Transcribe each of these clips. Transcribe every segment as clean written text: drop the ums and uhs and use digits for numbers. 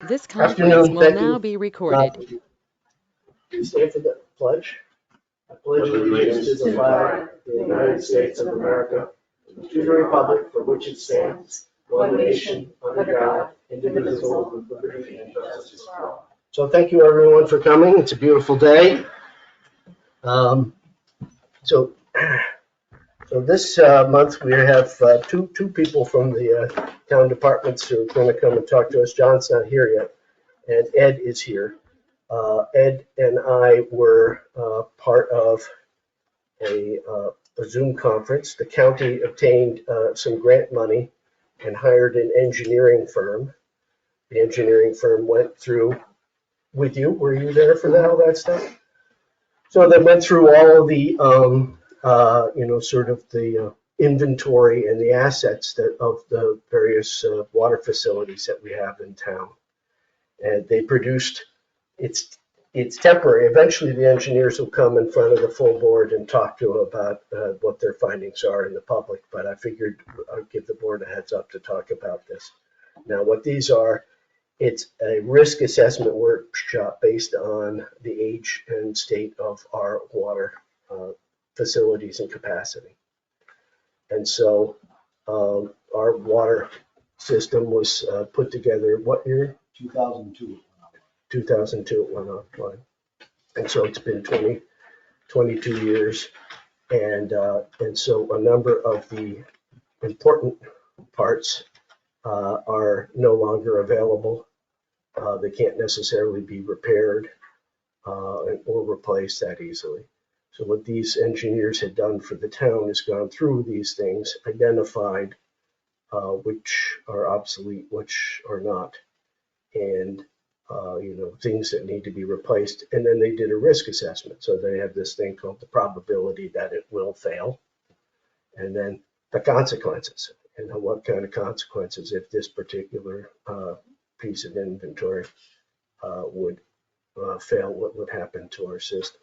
This conference Afternoon, will thank now you. be recorded. Please stand for the pledge. I pledge allegiance to the flag of the United States of America, to the republic for which it stands, one nation, under God, indivisible, with liberty and justice for all. So thank you everyone for coming. It's a beautiful day. Um, so, so this month we have two people from the town departments who are going to come and talk to us. John's not here yet, and Ed is here. Ed and I were part of a Zoom conference. The county obtained some grant money and hired an engineering firm. The engineering firm went through with you. Were you there for all that stuff? So they went through all of the, sort of the inventory and the assets of the various water facilities that we have in town. And they produced, it's temporary. Eventually the engineers will come in front of the full board and talk to about what their findings are in the public, but I figured I'd give the board a heads up to talk about this. Now what these are, it's a risk assessment workshop based on the age and state of our water facilities and capacity. And so our water system was put together, what year? 2002. 2002 it went offline. And so it's been 22 years. And so a number of the important parts are no longer available. They can't necessarily be repaired or replaced that easily. So what these engineers had done for the town is gone through these things, identified which are obsolete, which are not, and things that need to be replaced. And then they did a risk assessment. So they have this thing called the probability that it will fail, and then the consequences, and what kind of consequences if this particular piece of inventory would fail, what would happen to our system.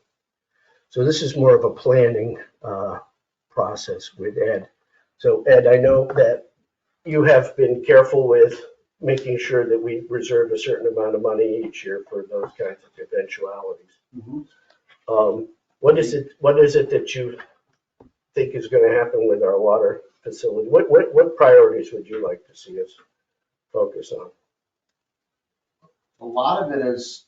So this is more of a planning process with Ed. So Ed, I know that you have been careful with making sure that we reserve a certain amount of money each year for those kinds of eventualities. Mm-hmm. What is it that you think is going to happen with our water facility? What priorities would you like to see us focus on? A lot of it is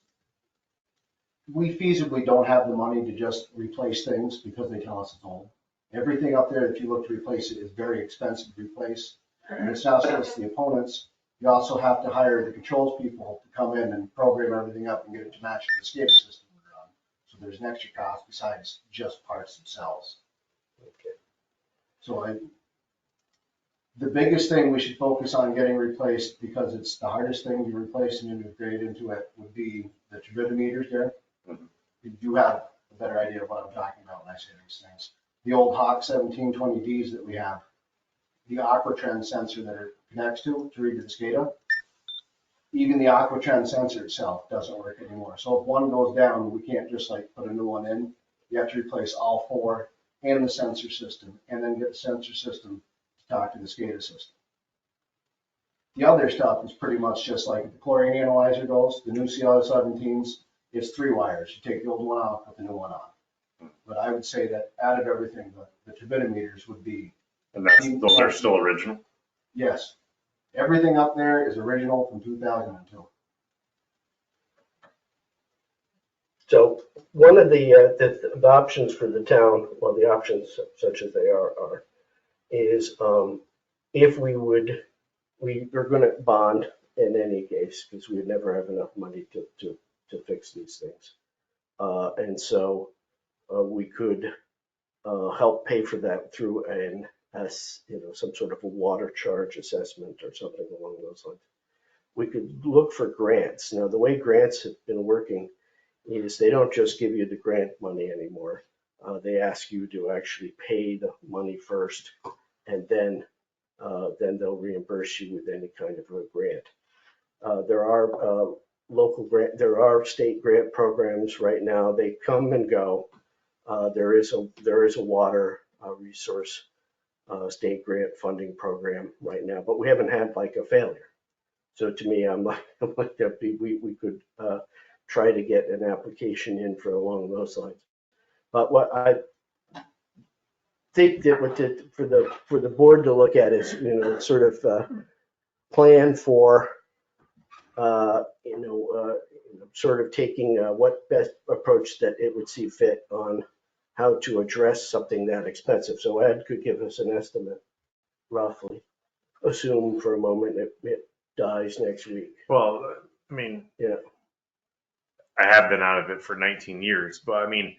we feasibly don't have the money to just replace things because they tell us it's old. Everything up there that you look to replace it is very expensive to replace. And it's not just the opponents. You also have to hire the controls people to come in and program everything up and get it to match the SCADA system we're on. So there's an extra cost besides just parts themselves. Okay. So the biggest thing we should focus on getting replaced, because it's the hardest thing to replace and integrate into it, would be the turbidimeters there. Mm-hmm. You do have a better idea of what I'm talking about when I say these things. The old Hawk 1720Ds that we have, the Aquatrend sensor that it connects to read to the SCADA, even the Aquatrend sensor itself doesn't work anymore. So if one goes down, we can't just like put a new one in. You have to replace all four and the sensor system, and then get the sensor system to talk to the SCADA system. The other stuff is pretty much just like the chlorine analyzer goes, the new CL17s, it's 3 wires. You take the old one off, put the new one on. But I would say that out of everything, the turbidimeters would be. And those are still original? Yes. Everything up there is original from 2002. So one of the options for the town, well, the options such as they are is if we are going to bond in any case, because we would never have enough money to fix these things. And so we could help pay for that through some sort of a water charge assessment or something along those lines. We could look for grants. Now, the way grants have been working is they don't just give you the grant money anymore. They ask you to actually pay the money first, and then they'll reimburse you with any kind of a grant. There are there are state grant programs right now. They come and go. There is a water resource state grant funding program right now, but we haven't had like a failure. So to me, I'm like, we could try to get an application in for along those lines. But what I think that for the board to look at is, sort of plan for, sort of taking what best approach that it would see fit on how to address something that expensive. So Ed could give us an estimate, roughly. Assume for a moment it dies next week. Well, I mean, Yeah. I have been out of it for 19 years, but I mean,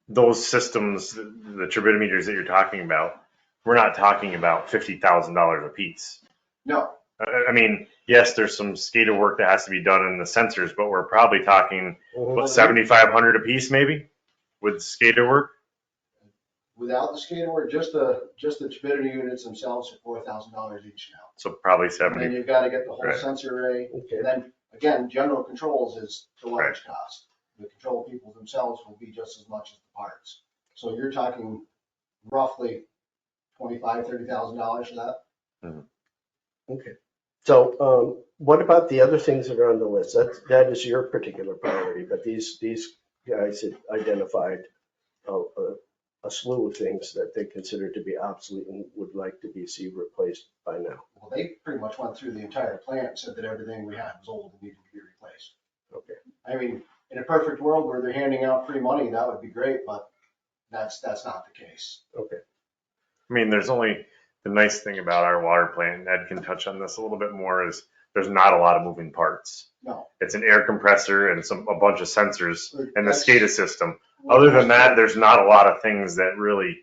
those systems, the turbidimeters that you're talking about, we're not talking about $50,000 a piece. No, I mean, yes, there's some SCADA work that has to be done in the sensors, but we're probably talking, what, 7,500 a piece maybe with SCADA work? without the SCADA work, just the turbidity units themselves are $4,000 each now. So probably And 70. then you've got to get the whole Right. sensor array. Okay. And then, again, general controls is the large cost. The control people themselves will be just as much as the parts. So you're talking roughly $25,000, $30,000 for that. Okay. So what about the other things that are on the list? That is your particular priority, but these guys had identified a slew of things that they consider to be obsolete and would like to be replaced by now. Well, they pretty much went through the entire plant and said that everything we had was old and needed to be replaced. Okay. I mean, in a perfect world where they're handing out free money, that would be great, but that's not the case. Okay. I mean, there's only the nice thing about our water plant, and Ed can touch on this a little bit more, is there's not a lot of moving parts. No. It's an air compressor and a bunch of sensors and the That's- SCADA system. Other than that, there's not a lot of things that really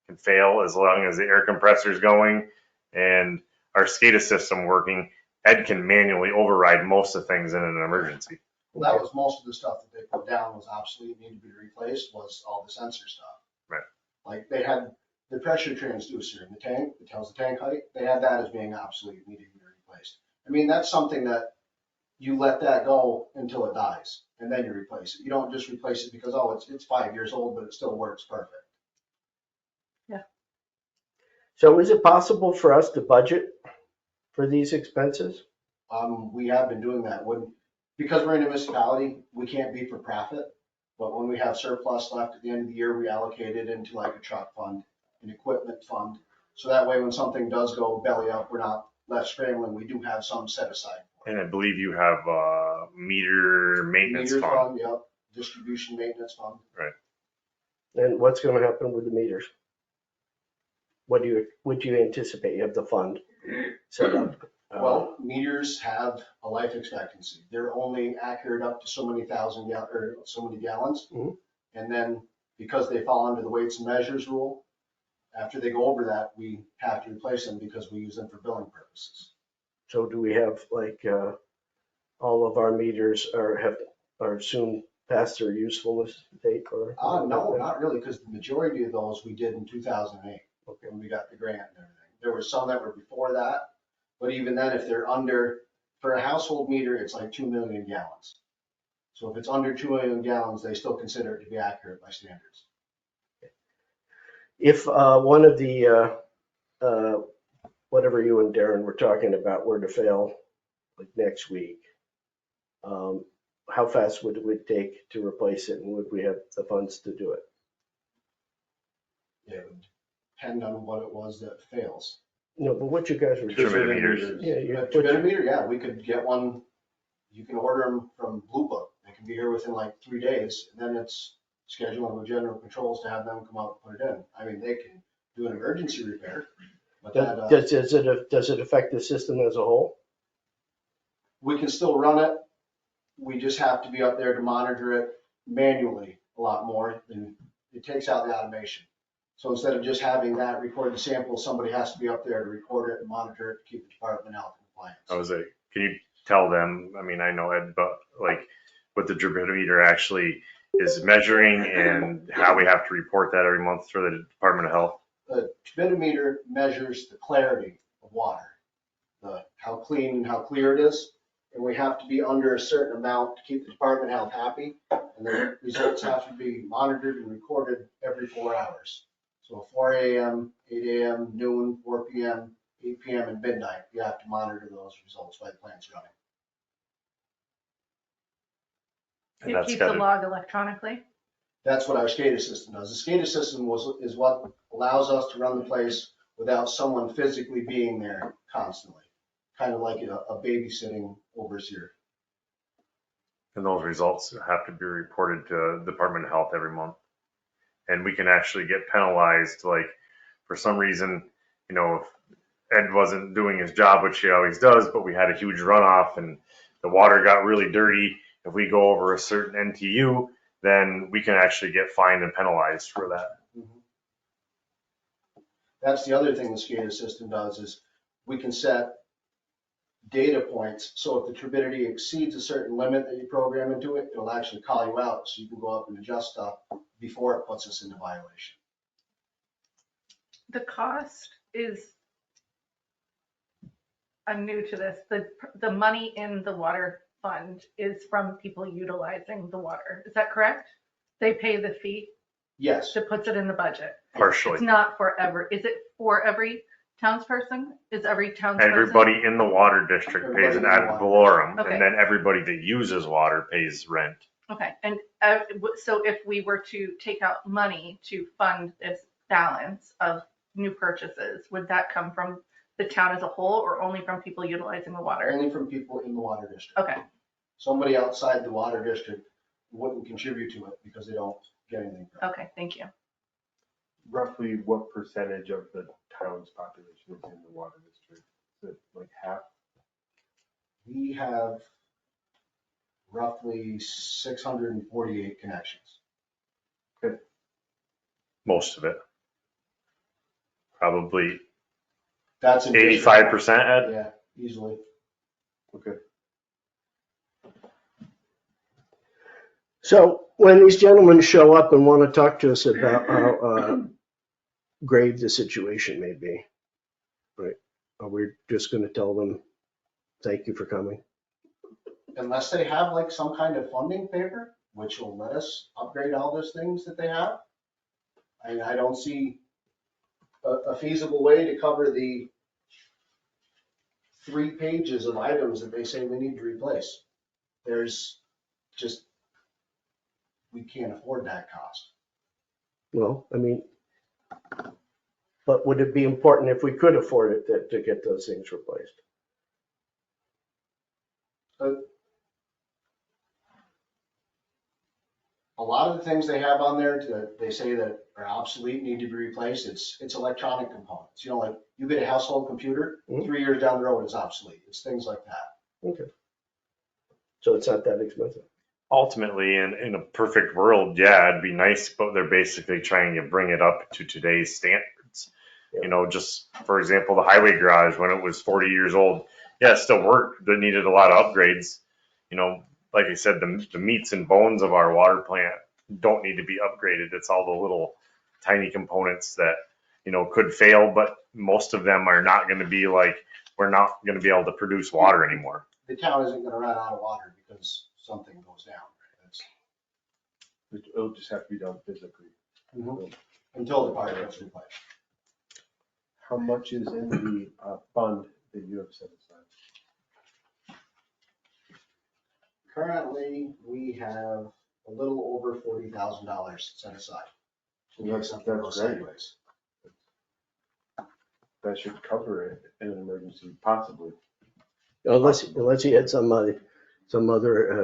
can fail as long as the air compressor is going and our SCADA system working. Ed can manually override most of things in an emergency. Well, that was most of the stuff that they put down was obsolete, needed to be replaced, was all the sensor stuff. Right. Like they had the pressure transducer in the tank that tells the tank height, they had that as being obsolete, needed to be replaced. I mean, that's something that you let that go until it dies, and then you replace it. You don't just replace it because, oh, it's 5 years old, but it still works perfect. So is it possible for us to budget for these expenses? We have been doing that. Because we're in a municipality, we can't be for profit, but when we have surplus left at the end of the year, we allocate it into like a truck fund, an equipment fund. So that way, when something does go belly up, we're not left scrambling. We do have some set aside. And I believe you have a meter maintenance Meter fund. Yep, distribution maintenance fund. And what's going to happen with the meters? What would you anticipate? You have the fund set up. Well, meters have a life expectancy. They're only accurate up to so many so many gallons. Mhm. And then because they fall under the weights and measures rule, after they go over that, we have to replace them because we use them for billing purposes. So do we have all of our meters are soon past their usefulness date or? No, not really, because the majority of those we did in 2008. Okay. When we got the grant and everything. There were some that were before that, but even then, if they're under, for a household meter, it's like 2 million gallons. So if it's under 2 million gallons, they still consider it to be accurate by standards. If one of the, whatever you and Darren were talking about were to fail like next week, how fast would it take to replace it and would we have the funds to do it? It would depend on what it was that fails. No, but what you guys were. Turbidimeters. Yeah, Turbidimeter, yeah, we could get one. You can order them from Blue Book. They can be here within like 3 days, and then it's scheduling with general controls to have them come out and put it in. I mean, they can do an emergency repair, but that, Does it affect the system as a whole? we can still run it. We just have to be up there to monitor it manually a lot more, and it takes out the automation. So instead of just having that record the sample, somebody has to be up there to record it and monitor it to keep the department health compliance. I was like, can you tell them, I mean, I know Ed, but like what the turbidimeter actually is measuring and how we have to report that every month for the Department of Health? The turbidimeter measures the clarity of water, how clean and how clear it is. And we have to be under a certain amount to keep the department of health happy. And the results have to be monitored and recorded every 4 hours. So 4 a.m., 8 a.m., noon, 4 p.m., 8 PM and midnight, you have to monitor those results while the plant's running. And It that's keeps a gotta, log electronically. That's what our SCADA system does. The SCADA system is what allows us to run the place without someone physically being there constantly. Kind of like a babysitting overseer. and those results have to be reported to Department of Health every month. And we can actually get penalized, like, for some reason, if Ed wasn't doing his job, which he always does, but we had a huge runoff and the water got really dirty. If we go over a certain NTU, then we can actually get fined and penalized for that. That's the other thing the SCADA system does is we can set data points. So if the turbidity exceeds a certain limit that you program into it, it'll actually call you out so you can go up and adjust stuff before it puts us into violation. The cost is, I'm new to this, the money in the water fund is from people utilizing the water. Is that correct? They pay the fee Yes, that puts it in the budget. It's Partially. not is it for every townsperson? Is every townsperson? Everybody in the water district pays an Everybody in the ad water valorem, Okay. and then everybody that uses water pays rent. Okay, and so if we were to take out money to fund this balance of new purchases, would that come from the town as a whole or only from people utilizing the water? only from people in the water district. Okay, Somebody outside the water district wouldn't contribute to it because they don't get anything from it. okay, thank you. Roughly what percentage of the town's population is in the water district? Is it like half? We have roughly 648 connections. Most of it. Probably That's in district. 85%, Ed? Yeah, easily. Okay. So when these gentlemen show up and want to talk to us about how grave the situation may be, right? Are we just going to tell them, thank you for coming? Unless they have like some kind of funding paper, which will let us upgrade all those things that they have. I don't see a feasible way to cover the 3 pages of items that they say we need to replace. There's just, we can't afford that cost. Well, I mean, but would it be important if we could afford it to get those things replaced? A lot of the things they have on there that they say that are obsolete, need to be replaced, it's electronic components. Like you get a household computer, 3 years down the road, it's obsolete. It's things like that. Okay. So it's not that expensive. Ultimately, in a perfect world, yeah, it'd be nice, but they're basically trying to bring it up to today's standards. Yeah. Just for example, the highway garage, when it was 40 years old, yeah, it still worked, but needed a lot of upgrades. Like I said, the meats and bones of our water plant don't need to be upgraded. It's all the little tiny components that, could fail, but most of them are not going to be like, we're not going to be able to produce water anymore. The town isn't gonna run out of water because something goes down. It'll just have to be done physically. Until the part gets replaced. How much is in the fund that you have set aside? Currently, we have a little over $40,000 set aside. That's Something great. goes sideways. That should cover it in an emergency, possibly. Unless he had some other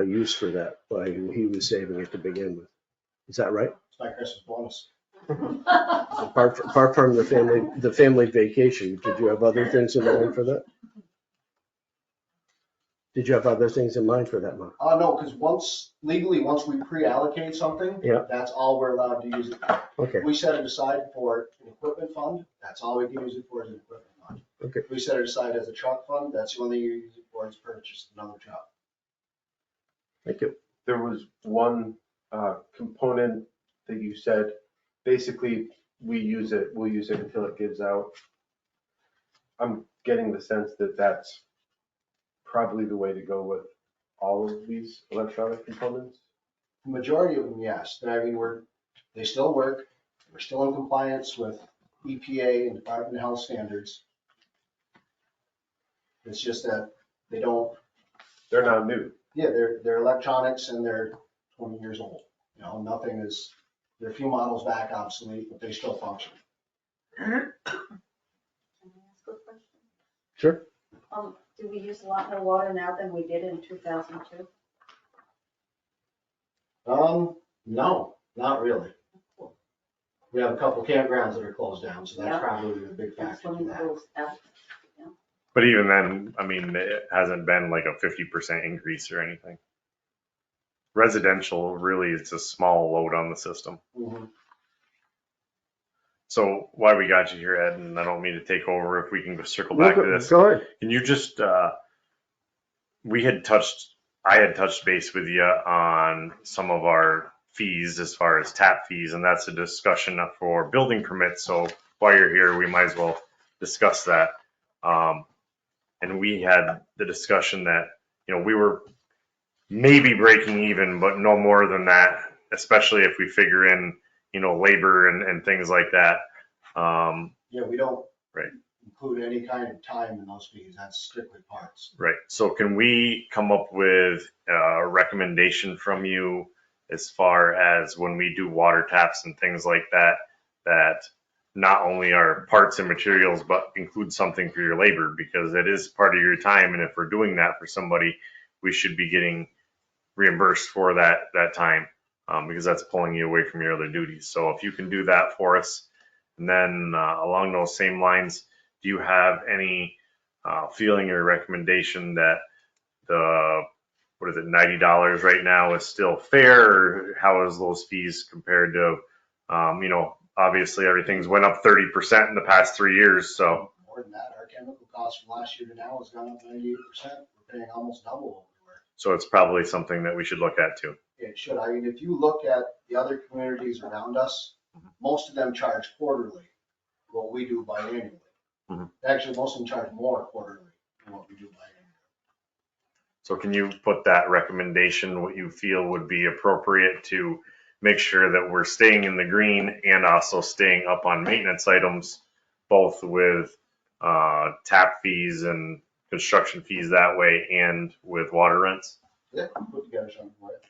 use for that, why he was saving it to begin with. Is that right? It's my Christmas bonus. Apart from the family vacation, did you have other things in mind for that? Did you have other things in mind for that, Mark? No, because once we pre-allocate something, Yeah. that's all we're allowed to use it for. Okay, If we set it aside for an equipment fund, that's all we can use it for is an equipment fund. okay. If we set it aside as a truck fund, that's the only thing you use it for is purchase another truck. Thank you. There was one component that you said, basically, we'll use it until it gives out. I'm getting the sense that that's probably the way to go with all of these electronic components. The majority of them, yes. They still work. We're still in compliance with EPA and Department of Health standards. It's just that they don't, They're not new. yeah, they're electronics and they're 20 years old. You know, nothing is, they're a few models back obsolete, but they still function. Can I ask a question? Sure. Do we use a lot more water now than we did in 2002? No, not really. We have a couple campgrounds that are closed down, so that's Yeah. probably the big And factor for swimming that. pools out. But even then, I mean, it hasn't been like a 50% increase or anything. Residential, really, it's a small load on the system. Mhm. So why we got you here, Ed, and I don't mean to take over, if we can circle back to this. Go ahead. Can you just, I had touched base with you on some of our fees as far as tap fees, and that's a discussion for building permits. So while you're here, we might as well discuss that. And we had the discussion that, you know, we were maybe breaking even, but no more than that, especially if we figure in, you know, labor and things like that. Yeah, we don't Right. include any kind of time in those fees. That's strictly parts. Right. So can we come up with a recommendation from you as far as when we do water taps and things like that, that not only are parts and materials, but include something for your labor, because it is part of your time. And if we're doing that for somebody, we should be getting reimbursed for that time, because that's pulling you away from your other duties. So if you can do that for us, and then along those same lines, do you have any feeling or recommendation that the, what is it, $90 right now is still fair? Or how is those fees compared to, you know, obviously everything's went up 30% in the past 3 years. So, More than that, our chemical cost from last year to now has gone up 98%. We're paying almost double what we were. so it's probably something that we should look at too. It should. I mean, if you look at the other communities around us, most of them charge quarterly, what we do biannually. Mhm. Actually, most of them charge more quarterly than what we do biannually. So can you put that recommendation, what you feel would be appropriate to make sure that we're staying in the green and also staying up on maintenance items, both with tap fees and construction fees that way and with water rents? Yeah, put together something for it.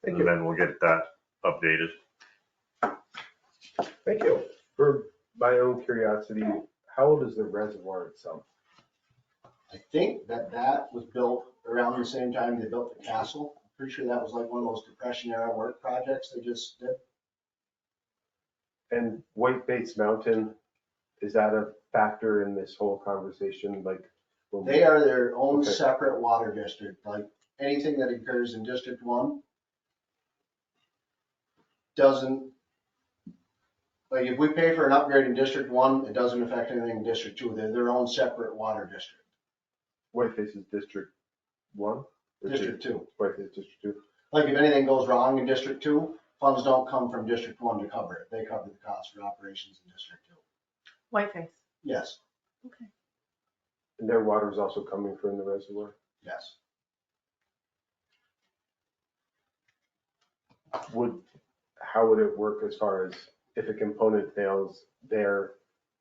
Thank And you. then we'll get that updated. Thank you. For my own curiosity, how old is the reservoir itself? I think that was built around the same time they built the castle. I'm pretty sure that was like one of those Depression era work projects they just did. And White Base Mountain, is that a factor in this whole conversation? Like, when we- They are their own Okay. separate water district, like anything that occurs in District 1 doesn't, like if we pay for an upgrade in District 1, it doesn't affect anything in District 2. They're their own separate water district. White Base is District 1? Or District 2. White Base District 2. Like if anything goes wrong in District 2, funds don't come from District 1 to cover it. They cover the cost for operations in District 2. Whiteface. Yes, And their water is also coming from the reservoir? yes. How would it work as far as if a component fails there,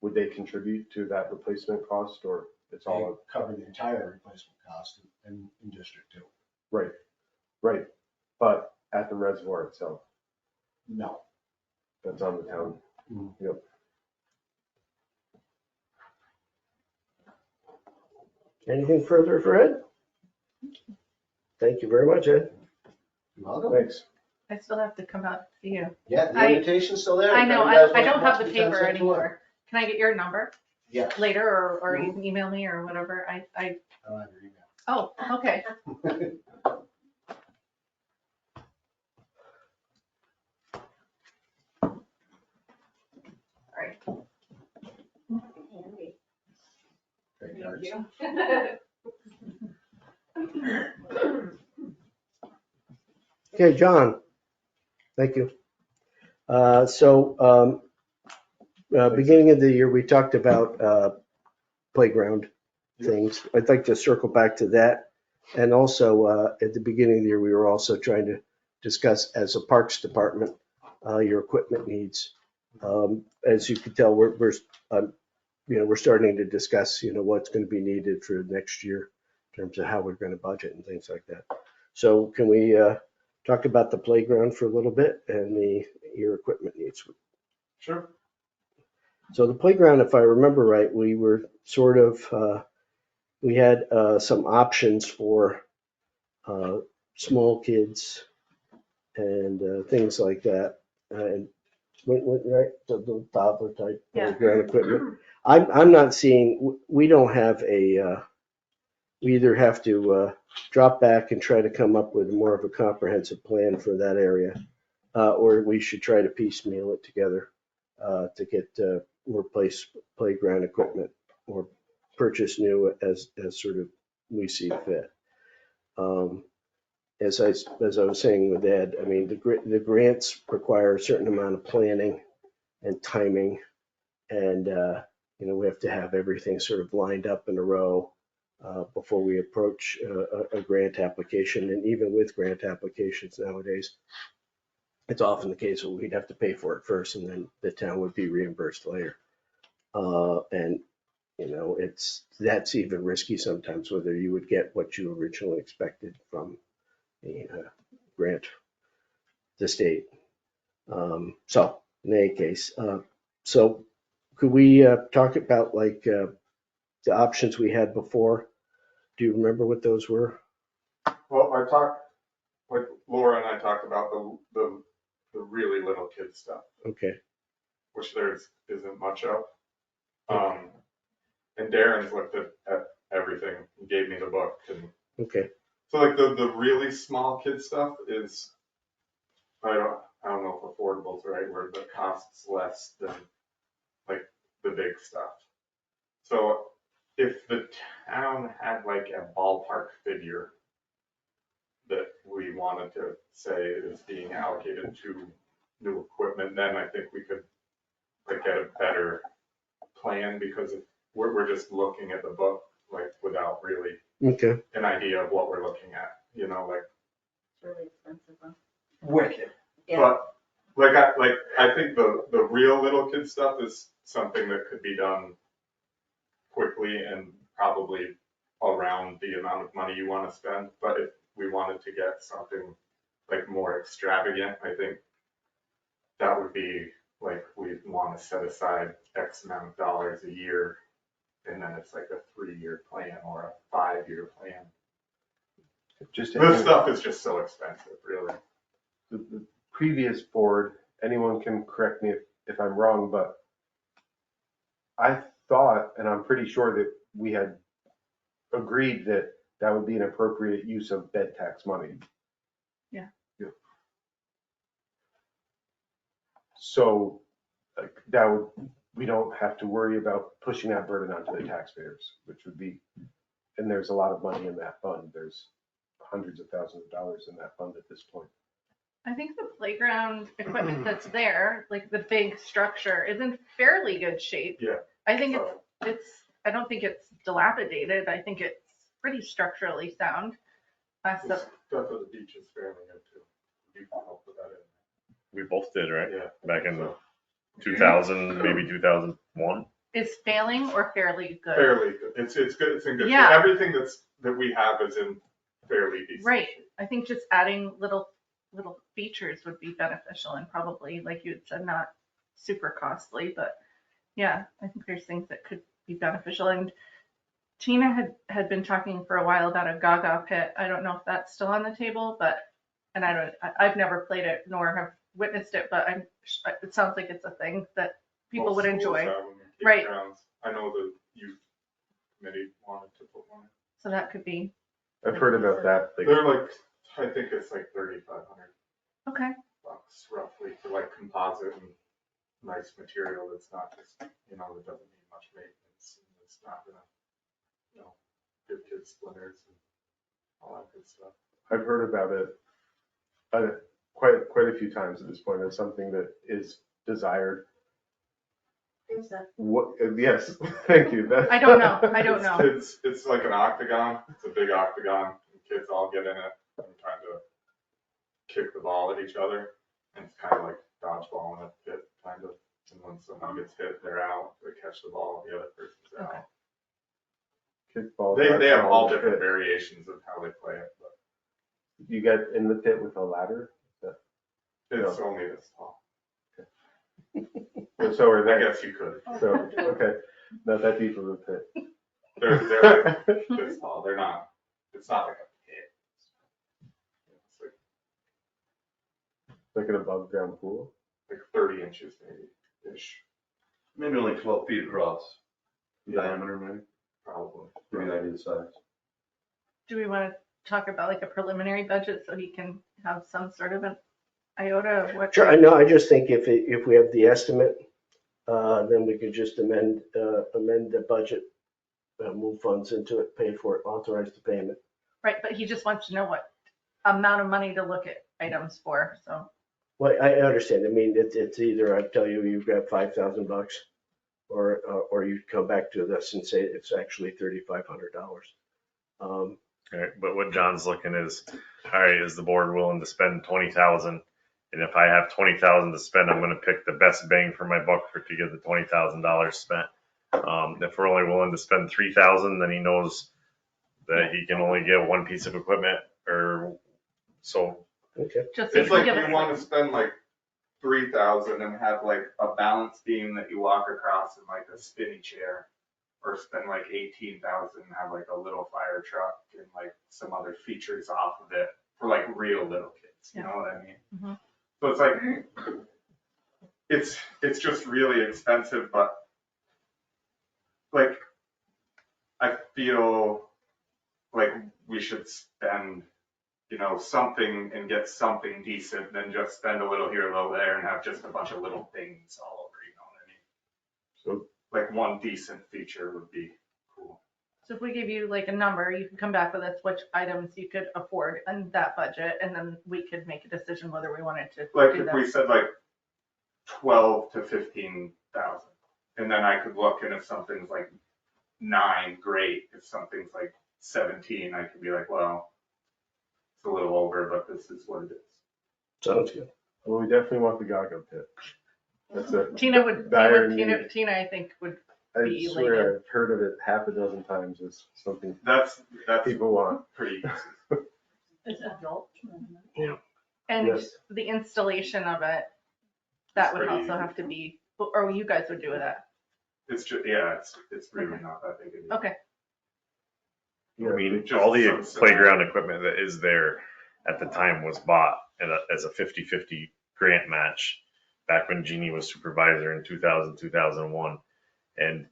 would they contribute to that replacement cost, or it's They all, cover the entire replacement cost in District 2. right, but at the reservoir itself, No. that's on the town? Mhm. Yep. Anything further for Ed? Thank you very much, Ed. You're welcome. Thanks. I still have to come out to see you. Yeah, the I- invitation's still there. I know, If you guys I want don't to have the watch paper 10 cents worth. anymore. Can I get your number Yes. later, or you can email me or whatever? I I don't have your email. oh, okay. All right. Handy. Great cards. Okay, John. Thank you. Beginning of the year, we talked about playground things. I'd like to circle back to that. And also, at the beginning of the year, we were also trying to discuss, as a Parks Department, your equipment needs. As you can tell, I'm we're starting to discuss, what's going to be needed for next year in terms of how we're going to budget and things like that. So can we talk about the playground for a little bit and your equipment needs? Sure. So the playground, if I remember right, we were sort of, we had some options for small kids and things like that. And right, the little toddler type Yeah. playground equipment. I'm not seeing, we don't have we either have to drop back and try to come up with more of a comprehensive plan for that area, or we should try to piecemeal it together to get replace playground equipment or purchase new as sort of we see fit. As I was saying with Ed, I mean, the grants require a certain amount of planning and timing, and we have to have everything sort of lined up in a row before we approach a grant application. And even with grant applications nowadays, it's often the case that we'd have to pay for it first, and then the town would be reimbursed later. And that's even risky sometimes, whether you would get what you originally expected from the grant, the state. So in any case, so could we talk about like the options we had before? Do you remember what those were? Well, like Laura and I talked about the really little kid stuff, Okay, which there isn't much of. And Darren's looked at everything and gave me the book. And okay, so like the really small kid stuff is, I don't know if affordable is the right word, but costs less than like the big stuff. So if the town had like a ballpark figure that we wanted to say is being allocated to new equipment, then I think we could like get a better plan, because if we're just looking at the book like without really okay. an idea of what we're looking at, like It's really expensive, huh? wicked. Yeah. But I think the real little kid stuff is something that could be done quickly and probably around the amount of money you want to spend. But if we wanted to get something like more extravagant, I think that would be like we'd want to set aside X amount of dollars a year, and then it's like a 3-year plan or a 5-year plan. This stuff is just so expensive, really. The previous board, anyone can correct me if I'm wrong, but I thought, and I'm pretty sure that we had agreed that that would be an appropriate use of bed tax money. Yeah. So like we don't have to worry about pushing that burden onto the taxpayers, which would be, and there's a lot of money in that fund. There's hundreds of thousands of dollars in that fund at this point. I think the playground equipment that's there, like the big structure, is in fairly good shape. Yeah. I think I don't think it's dilapidated. I think it's pretty structurally sound. The stuff at the beach is fairly good too. You can help with that. We both did, right? Yeah. Back in 2000, maybe 2001. Is failing or fairly good? Fairly good. It's good. It's in good. Yeah. Everything that we have is in fairly decent Right. shape. I think just adding little features would be beneficial, and probably, like you had said, not super costly, but yeah, I think there's things that could be beneficial. And Tina had been talking for a while about a Gaga pit. I don't know if that's still on the table, but, and I've never played it nor have witnessed it, but it sounds like it's a thing that people would Most schools enjoy. have them in Right. campgrounds. I know the youth committee wanted to put one in. So that could be, I've heard about that. Like, They're like, I think it's like $3,500 okay. roughly for like composite and nice material that's not just, that doesn't need much maintenance, and it's not gonna, give kids splinters and all that good stuff. I've heard about it quite a few times at this point. It's something that is desired. Who's that? What? Yes, thank you. I don't know. It's like an octagon. It's a big octagon. And kids all get in it and trying to kick the ball at each other. And it's kind of like dodgeball in a pit, kind of. And when someone gets hit, they're out, they catch the ball, the other person's Okay. out. Kickball. They have all dodgeball, different pit. variations of how they play it, but You get in the pit with a ladder? it's only this tall. So are I they. guess you could. So, okay, not that deep of a pit. They're like this tall, they're not, it's not like a pit. It's Like an above ground pool? like 30 inches maybe, ish, Maybe only 12 feet across, Yeah. diameter maybe, probably. give you an idea of the size. Do we want to talk about like a preliminary budget so he can have some sort of an iota of what? Sure, I know, I just think if we have the estimate, then we could just amend the budget, move funds into it, pay for it, authorize the payment. Right, but he just wants to know what amount of money to look at items for, so. Well, I understand, I mean, it's either I tell you you've got $5,000, or you come back to us and say it's actually $3,500. All right, but what John's looking is, all right, is the board willing to spend 20,000? And if I have 20,000 to spend, I'm gonna pick the best bang for my buck to get the $20,000 spent. If we're only willing to spend 3,000, then he knows that he can only get one piece of equipment, or so. Okay, Just so It's you like can give you us want to spend like 3,000 and have like a balance beam that you walk across in like a spinny chair, or spend like 18,000 and have like a little fire truck and like some other features off of it for like real little kids. You know what I mean? Mhm. So it's like it's just really expensive, but like I feel like we should spend, you know, something and get something decent than just spend a little here, a little there, and have just a bunch of little things all over, you know what I mean? So like one decent feature would be cool. So if we give you like a number, you can come back with us which items you could afford in that budget, and then we could make a decision whether we wanted to Like do if that. we said like 12 to 15,000, and then I could look, and if something's like 9, great. If something's like 17, I could be like, well, it's a little over, but this is what it is. sounds good. Well, we definitely want the Gaga pit. That's it. Tina would, Dire Tina, need. Tina, I think would, I be swear elated. I've heard of it half a dozen times. It's something That's people want. pretty easy. It's adult. and Yes. the installation of it, that would Pretty also easy. have to be, or you guys would do that. It's just, yeah, it's really Okay. not that big a deal. Okay, I mean, Just all the some simple- playground equipment that is there at the time was bought as a 50-50 grant match back when Jeannie was supervisor in 2000, 2001. And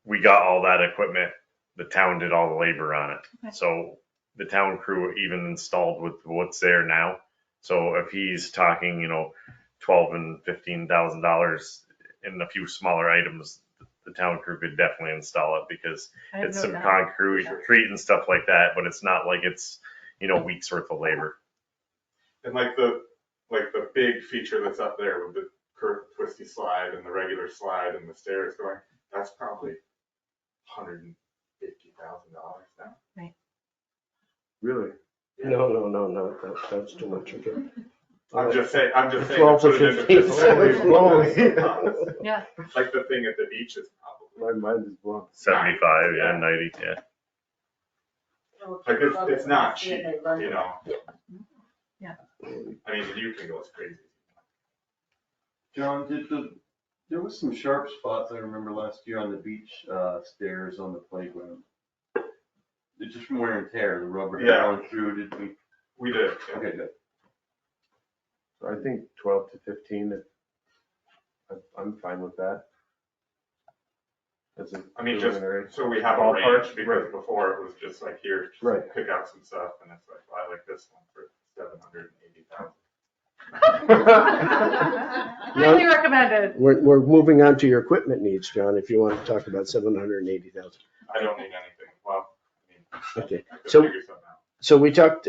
we got all that equipment. The town did all the labor on it. Okay. So the town crew even installed with what's there now. So if he's talking, you know, $12,000 and $15,000 in a few smaller items, the town crew could definitely install it because I have it's no some doubt. concrete and stuff like that, but it's not like it's, you know, weeks worth of labor. And like the big feature that's up there with the curved twisty slide and the regular slide and the stairs going, that's probably $150,000 now. Really? No, that's too much. Okay. I'm just saying. 12 to put it into 15. perspective. Holy Yeah, Like the thing at the beach is probably. My mind is blown. 75, yeah, 90, yeah. Like it's not cheap, you know? Yeah. I mean, you can go as crazy. John, there was some sharp spots I remember last year on the beach stairs on the playground. It's just from wear and tear, the rubber Yeah. going through, did we? We did. yeah. Okay, good. So I think 12 to 15, I'm fine with that. As a I mean, just preliminary. so we have a Ballpark, range, because right. before it was just like, here, just Right. pick out some stuff, and it's like, well, I like this one for 780,000. highly recommended. We're moving on to your equipment needs, John, if you want to talk about 780,000. I don't need anything. Well, I mean, Okay, I could so- figure something out. So we talked,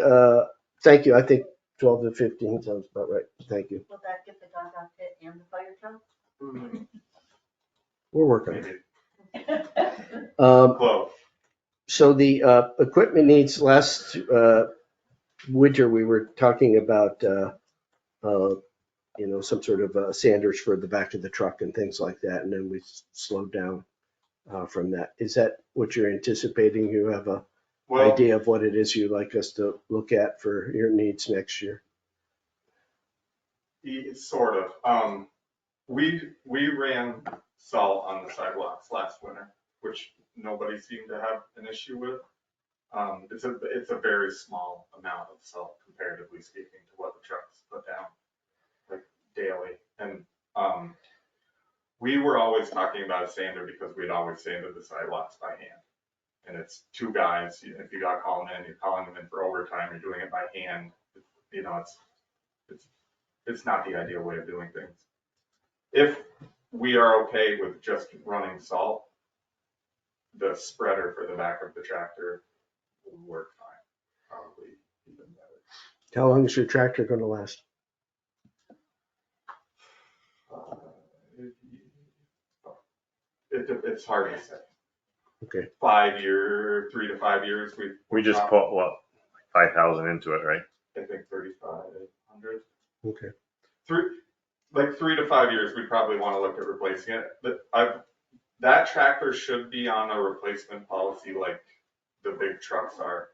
thank you, I think 12 to 15 sounds about right, thank you. Will that get the Gaga pit and the fire truck? We're working on Maybe it. close. So the equipment needs, last winter, we were talking about some sort of sanders for the back of the truck and things like that. And then we slowed down from that. Is that what you're anticipating? You have a Well, idea of what it is you'd like us to look at for your needs next year? sort of. We ran salt on the sidewalks last winter, which nobody seemed to have an issue with. It's a very small amount of salt comparatively speaking to what the trucks put down, like daily. And we were always talking about a sander because we'd always sanded the sidewalks by hand. And it's two guys. If you got calling in, you're calling them in for overtime. You're doing it by hand. It's not the ideal way of doing things. If we are okay with just running salt, the spreader for the back of the tractor will work fine, probably even better. How long is your tractor going to last? It's hard to say. Okay. 3 to 5 years. We just put what, 5,000 into it, right? I think 3,500. Okay. 3 to 5 years, we probably want to look at replacing it. That tractor should be on a replacement policy like the big trucks are,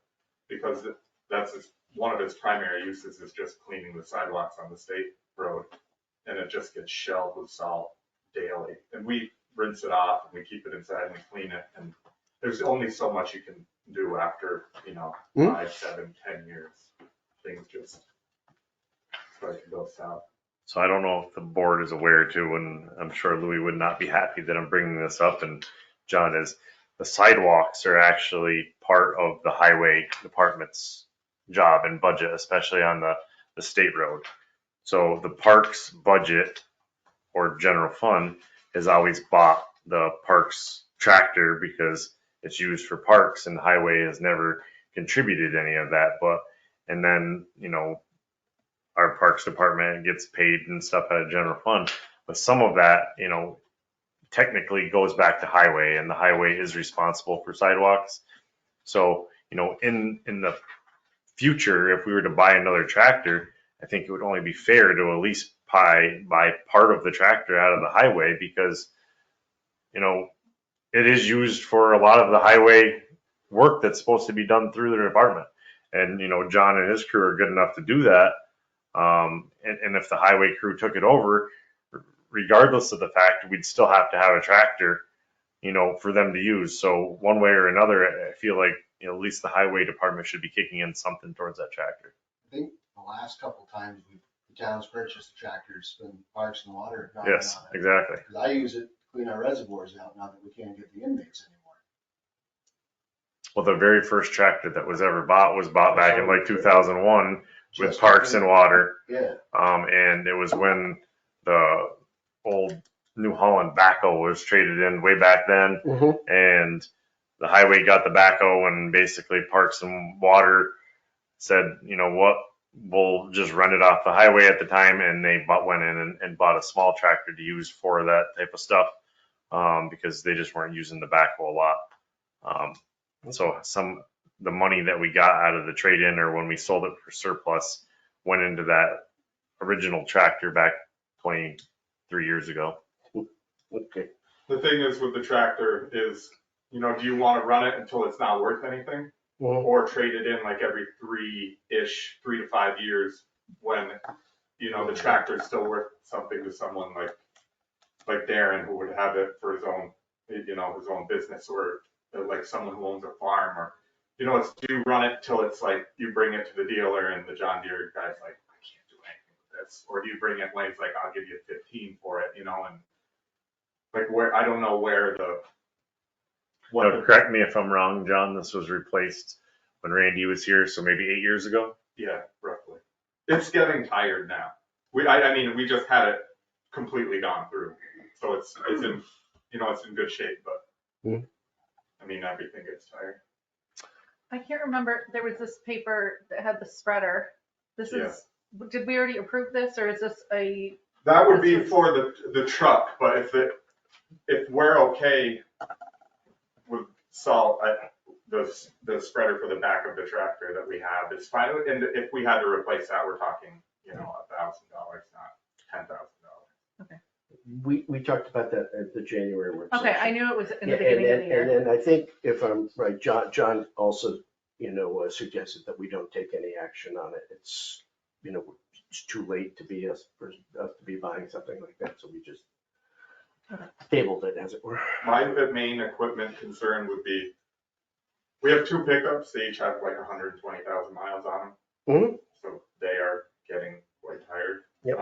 because that's one of its primary uses is just cleaning the sidewalks on the state road, and it just gets shelled with salt daily. And we rinse it off and we keep it inside and we clean it. And there's only so much you can do after 5, 7, 10 years. Things just start to go south. So I don't know if the board is aware too, and I'm sure Louis would not be happy that I'm bringing this up, and John is, the sidewalks are actually part of the highway department's job and budget, especially on the state road. So the parks budget or general fund has always bought the parks tractor because it's used for parks, and the highway has never contributed any of that. And then, our parks department gets paid and stuff out of general fund, but some of that, technically goes back to highway, and the highway is responsible for sidewalks. So, in the future, if we were to buy another tractor, I think it would only be fair to at least buy part of the tractor out of the highway, because, it is used for a lot of the highway work that's supposed to be done through the department. And, John and his crew are good enough to do that. And if the highway crew took it over, regardless of the fact, we'd still have to have a tractor, for them to use. So one way or another, I feel like, at least the highway department should be kicking in something towards that tractor. I think the last couple of times the town's purchased the tractors, been Parks and Water. Yes, exactly. Because I use it to clean our reservoirs out now that we can't get the inmates anymore. Well, the very first tractor that was ever bought was bought back in like 2001 with Just Parks and Water. Yeah. And it was when the old New Holland backhoe was traded in way back then. Mm-hmm. And the highway got the backhoe, and basically Parks and Water said, you know what, we'll just run it off the highway at the time. And they went in and bought a small tractor to use for that type of stuff, because they just weren't using the backhoe a lot. So the money that we got out of the trade-in, or when we sold it for surplus, went into that original tractor back 23 years ago. Okay. The thing is with the tractor is, do you want to run it until it's not worth anything? Mhm. Or trade it in like every 3 to 5 years when, the tractor's still worth something to someone like Darren, who would have it for his own, his own business, or like someone who owns a farm, or, do you run it till it's like you bring it to the dealer and the John Deere guy's like, I can't do anything with this, or do you bring it when he's like, I'll give you 15 for it, and like where, I don't know where Correct me if I'm wrong, John, this was replaced when Randy was here, so maybe 8 years ago? Yeah, roughly. It's getting tired now. We just had it completely gone through, so it's in, it's in good shape, but everything gets tired. I can't remember, there was this paper that had the spreader. Did we already approve this, or is this That would be for the truck, but if we're okay with salt, the spreader for the back of the tractor that we have is fine. And if we had to replace that, we're talking, $1,000, $10,000. We talked about that at the January work session. Okay, I knew it was in the Yeah, beginning of the year. And then I think if I'm right, John also, suggested that we don't take any action on it. It's, it's too late to be us to be buying something like that, so we just tabled it, as it were. My main equipment concern would be, we have 2 pickups, they each have like 120,000 miles on them. Mhm. So they are getting quite tired. Yep.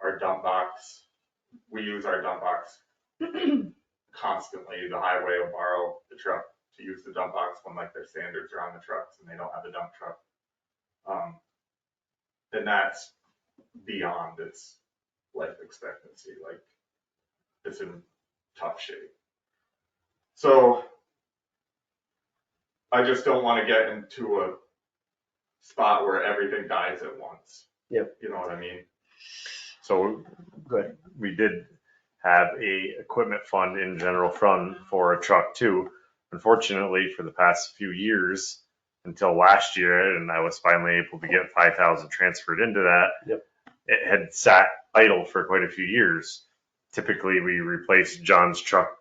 Our dump box, we use our dump box constantly. The highway will borrow the truck to use the dump box when like their standards are on the trucks and they don't have a dump truck. And that's beyond its life expectancy, like it's in tough shape. So I just don't want to get into a spot where everything dies at once. Yep. You know what I mean? So Good. we did have a equipment fund in general fund for a truck too. Unfortunately, for the past few years, until last year, and I was finally able to get 5,000 transferred into that. Yep. It had sat idle for quite a few years. Typically, we replace John's truck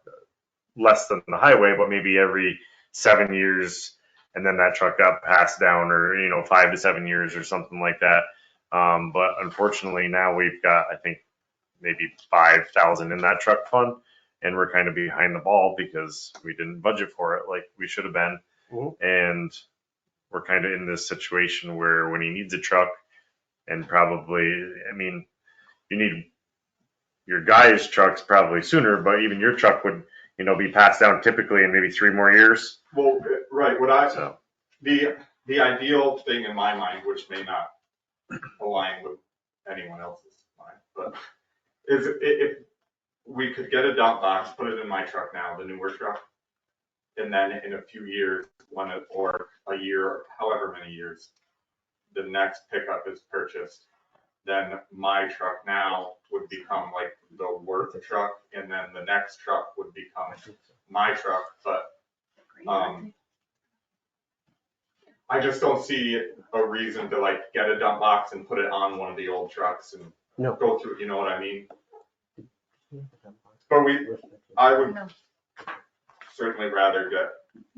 less than the highway, but maybe every 7 years, and then that truck got passed down, or 5 to 7 years or something like that. But unfortunately, now we've got, I think, maybe 5,000 in that truck fund, and we're kind of behind the ball because we didn't budget for it like we should have been. Mhm. And we're kind of in this situation where when he needs a truck, and probably, you need your guy's trucks probably sooner, but even your truck would, be passed down typically in maybe 3 more years. Well, right. So, The ideal thing in my mind, which may not align with anyone else's mind, but is if we could get a dump box, put it in my truck now, the newer truck, and then in a few years, or a year, or however many years, the next pickup is purchased, then my truck now would become like the work truck, and then the next truck would become my truck. But I just don't see a reason to like get a dump box and put it on one of the old trucks and go through, you know what I mean? But I would certainly rather get,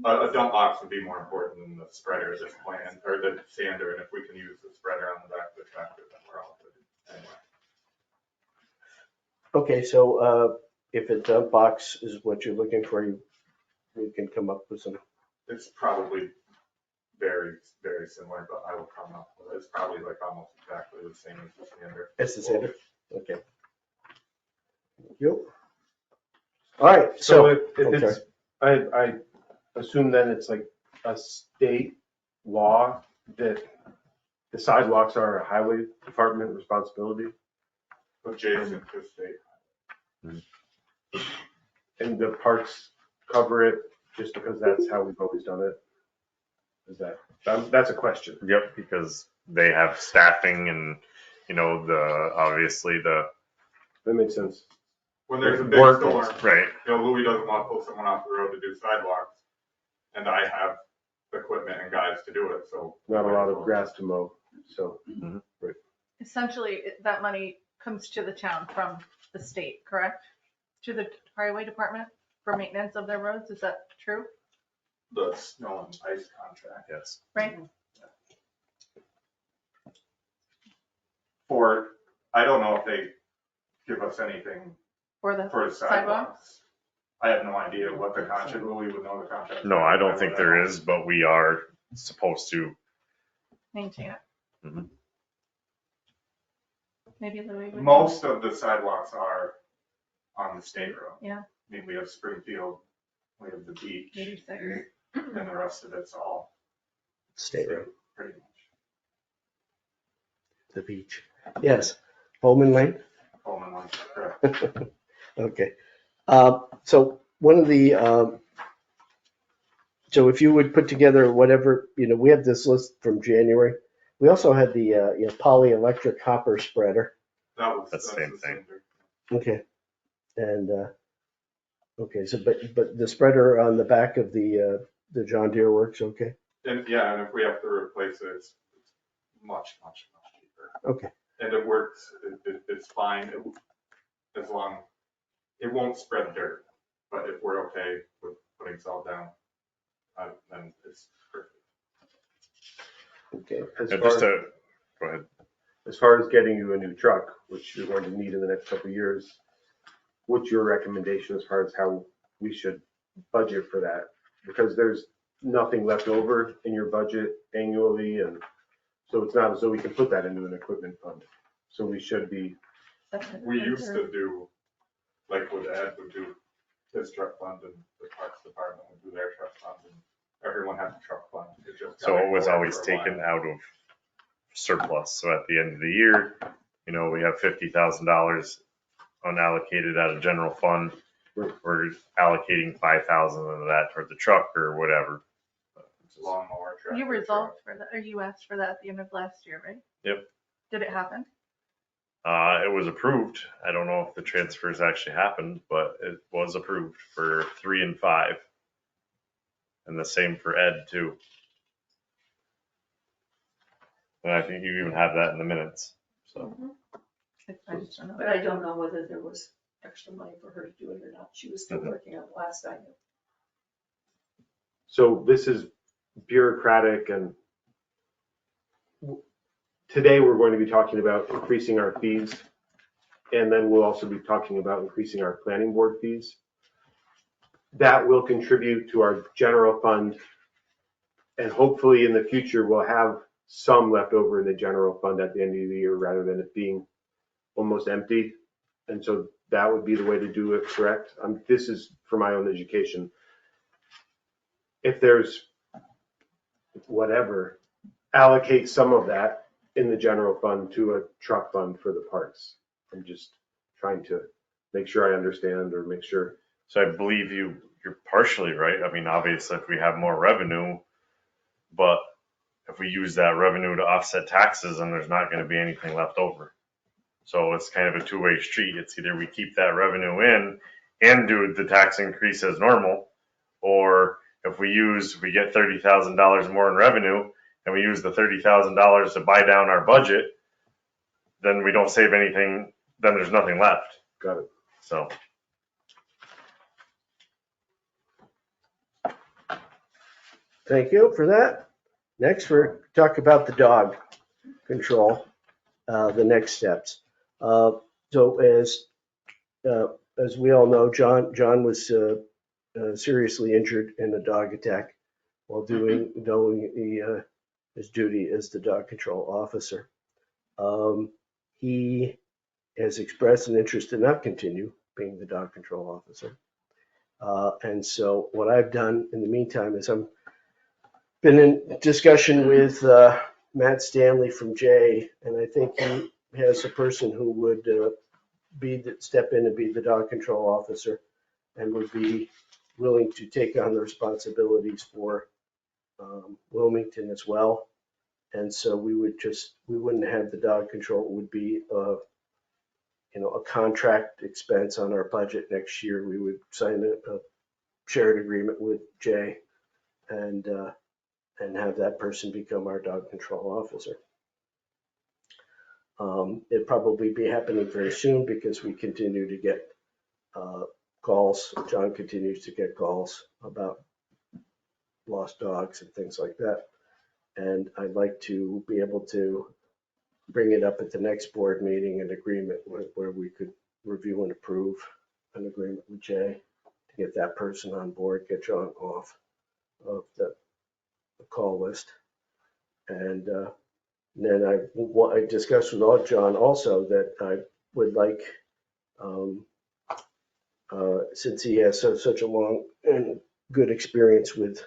a dump box would be more important than the spreader at this point, or the sander, and if we can use the spreader on the back of the tractor, then we're all good. Anyway. Okay, so if a dump box is what you're looking for, we can come up with some. It's probably very, very similar, but I will come up with it. It's probably like almost exactly the same as the sander. It's the sander? Okay. Yep. All right, So so, if I'm it's, I assume then it's like a state law that the sidewalks are a highway department responsibility, Adjacent to state. and the parks cover it just because that's how we've always done it? Is that's a question. yep, because they have staffing and, obviously the That makes sense. When there's a big work, storm, right? Louis doesn't want to pull someone off the road to do sidewalks, and I have equipment and guys to do it, so. Not a lot of grass to mow, so. Essentially, that money comes to the town from the state, correct? To the highway department for maintenance of their roads, is that true? The snow and ice contract. Yes. Right? I don't know if they give us anything For the for the sidewalks? sidewalks. I have no idea what the contract, Louis would know the contract. No, I don't think there is, but we are supposed to. Maintain it. Mhm. Maybe Louis would. Most of the sidewalks are on the state road. Yeah. We have Springfield, we have the beach, 86. and the rest of it's all state road, pretty much. the beach. Yes, Bowman Lane? Coleman ones, correct. Okay. So one of the, so if you would put together whatever, we have this list from January. We also had the, polyelectric copper spreader. That's the same thing. Okay. And, okay, so, but the spreader on the back of the John Deere works, okay? And yeah, and if we have to replace it, it's much, much, much cheaper. Okay. and it works, it's fine, as long, it won't spread dirt. But if we're okay with putting salt down, then it's perfect. Okay. And just to, go ahead. As far as getting you a new truck, which you're going to need in the next couple of years, what's your recommendation as far as how we should budget for that? Because there's nothing left over in your budget annually, and so it's not as though we can put that into an equipment fund. So we should be, We used to do, like what Ed would do, his truck fund, and the Parks Department would do their truck fund, and everyone had a truck fund. It just So got it was ignored always for a while. taken out of surplus. So at the end of the year, we have $50,000 unallocated out of general fund. We're allocating 5,000 of that toward the truck or whatever. Lawnmower, tractor, You truck. resolved for that, or you asked for that at the end of last year, right? Yep. Did it happen? It was approved. I don't know if the transfers actually happened, but it was approved for 3 and 5. And the same for Ed too. And I think you even have that in the minutes. So I just don't know. But I don't know whether there was extra money for her to do it or not. She was still Mhm. working on it last I knew. so this is bureaucratic, and today we're going to be talking about increasing our fees. And then we'll also be talking about increasing our planning board fees. That will contribute to our general fund. And hopefully in the future, we'll have some left over in the general fund at the end of the year rather than it being almost empty. And so that would be the way to do it, correct? This is for my own education. If there's whatever, allocate some of that in the general fund to a truck fund for the parks. I'm just trying to make sure I understand or make sure. So I believe you're partially right. I mean, obviously if we have more revenue, but if we use that revenue to offset taxes, then there's not going to be anything left over. So it's kind of a two-way street. It's either we keep that revenue in and do the tax increase as normal, or if we get $30,000 more in revenue and we use the $30,000 to buy down our budget, then we don't save anything, then there's nothing left. Got it. So. Thank you for that. Next, we're talk about the dog control, the next steps. So as we all know, John was seriously injured in a dog attack while doing his duty as the dog control officer. He has expressed an interest to not continue being the dog control officer. And so what I've done in the meantime is I'm been in discussion with Matt Stanley from Jay, and I think he has a person who would step in and be the dog control officer and would be willing to take on the responsibilities for Wilmington as well. And so we wouldn't have the dog control. It would be a contract expense on our budget next year. We would sign a shared agreement with Jay and have that person become our dog control officer. It'd probably be happening very soon because we continue to get calls. John continues to get calls about lost dogs and things like that. And I'd like to be able to bring it up at the next board meeting, an agreement where we could review and approve an agreement with Jay to get that person on board, get John off of the call list. And then I discussed with John also that I would like, since he has such a long and good experience with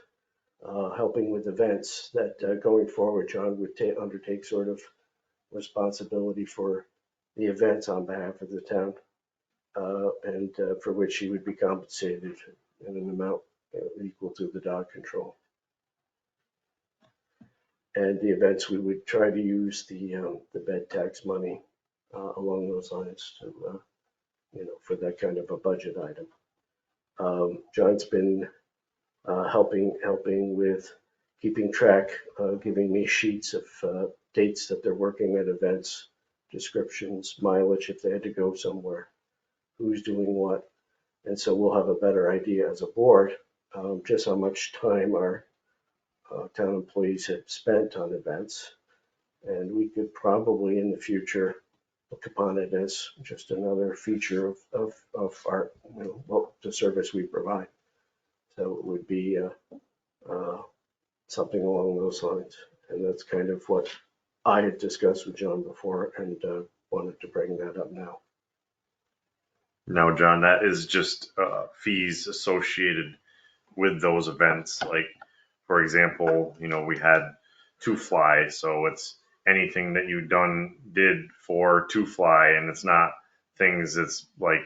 helping with events, that going forward, John would undertake sort of responsibility for the events on behalf of the town, and for which he would be compensated in an amount equal to the dog control. And the events, we would try to use the bed tax money along those lines to, for that kind of a budget item. John's been helping with keeping track, giving me sheets of dates that they're working at events descriptions, mileage if they had to go somewhere, who's doing what. And so we'll have a better idea as a board, just how much time our town employees have spent on events. And we could probably in the future look upon it as just another feature of our, the service we provide. So it would be something along those lines. And that's kind of what I had discussed with John before and wanted to bring that up now. No, John, that is just fees associated with those events. Like, for example, we had Two Fly, so it's anything that you did for Two Fly, and it's not things that's like,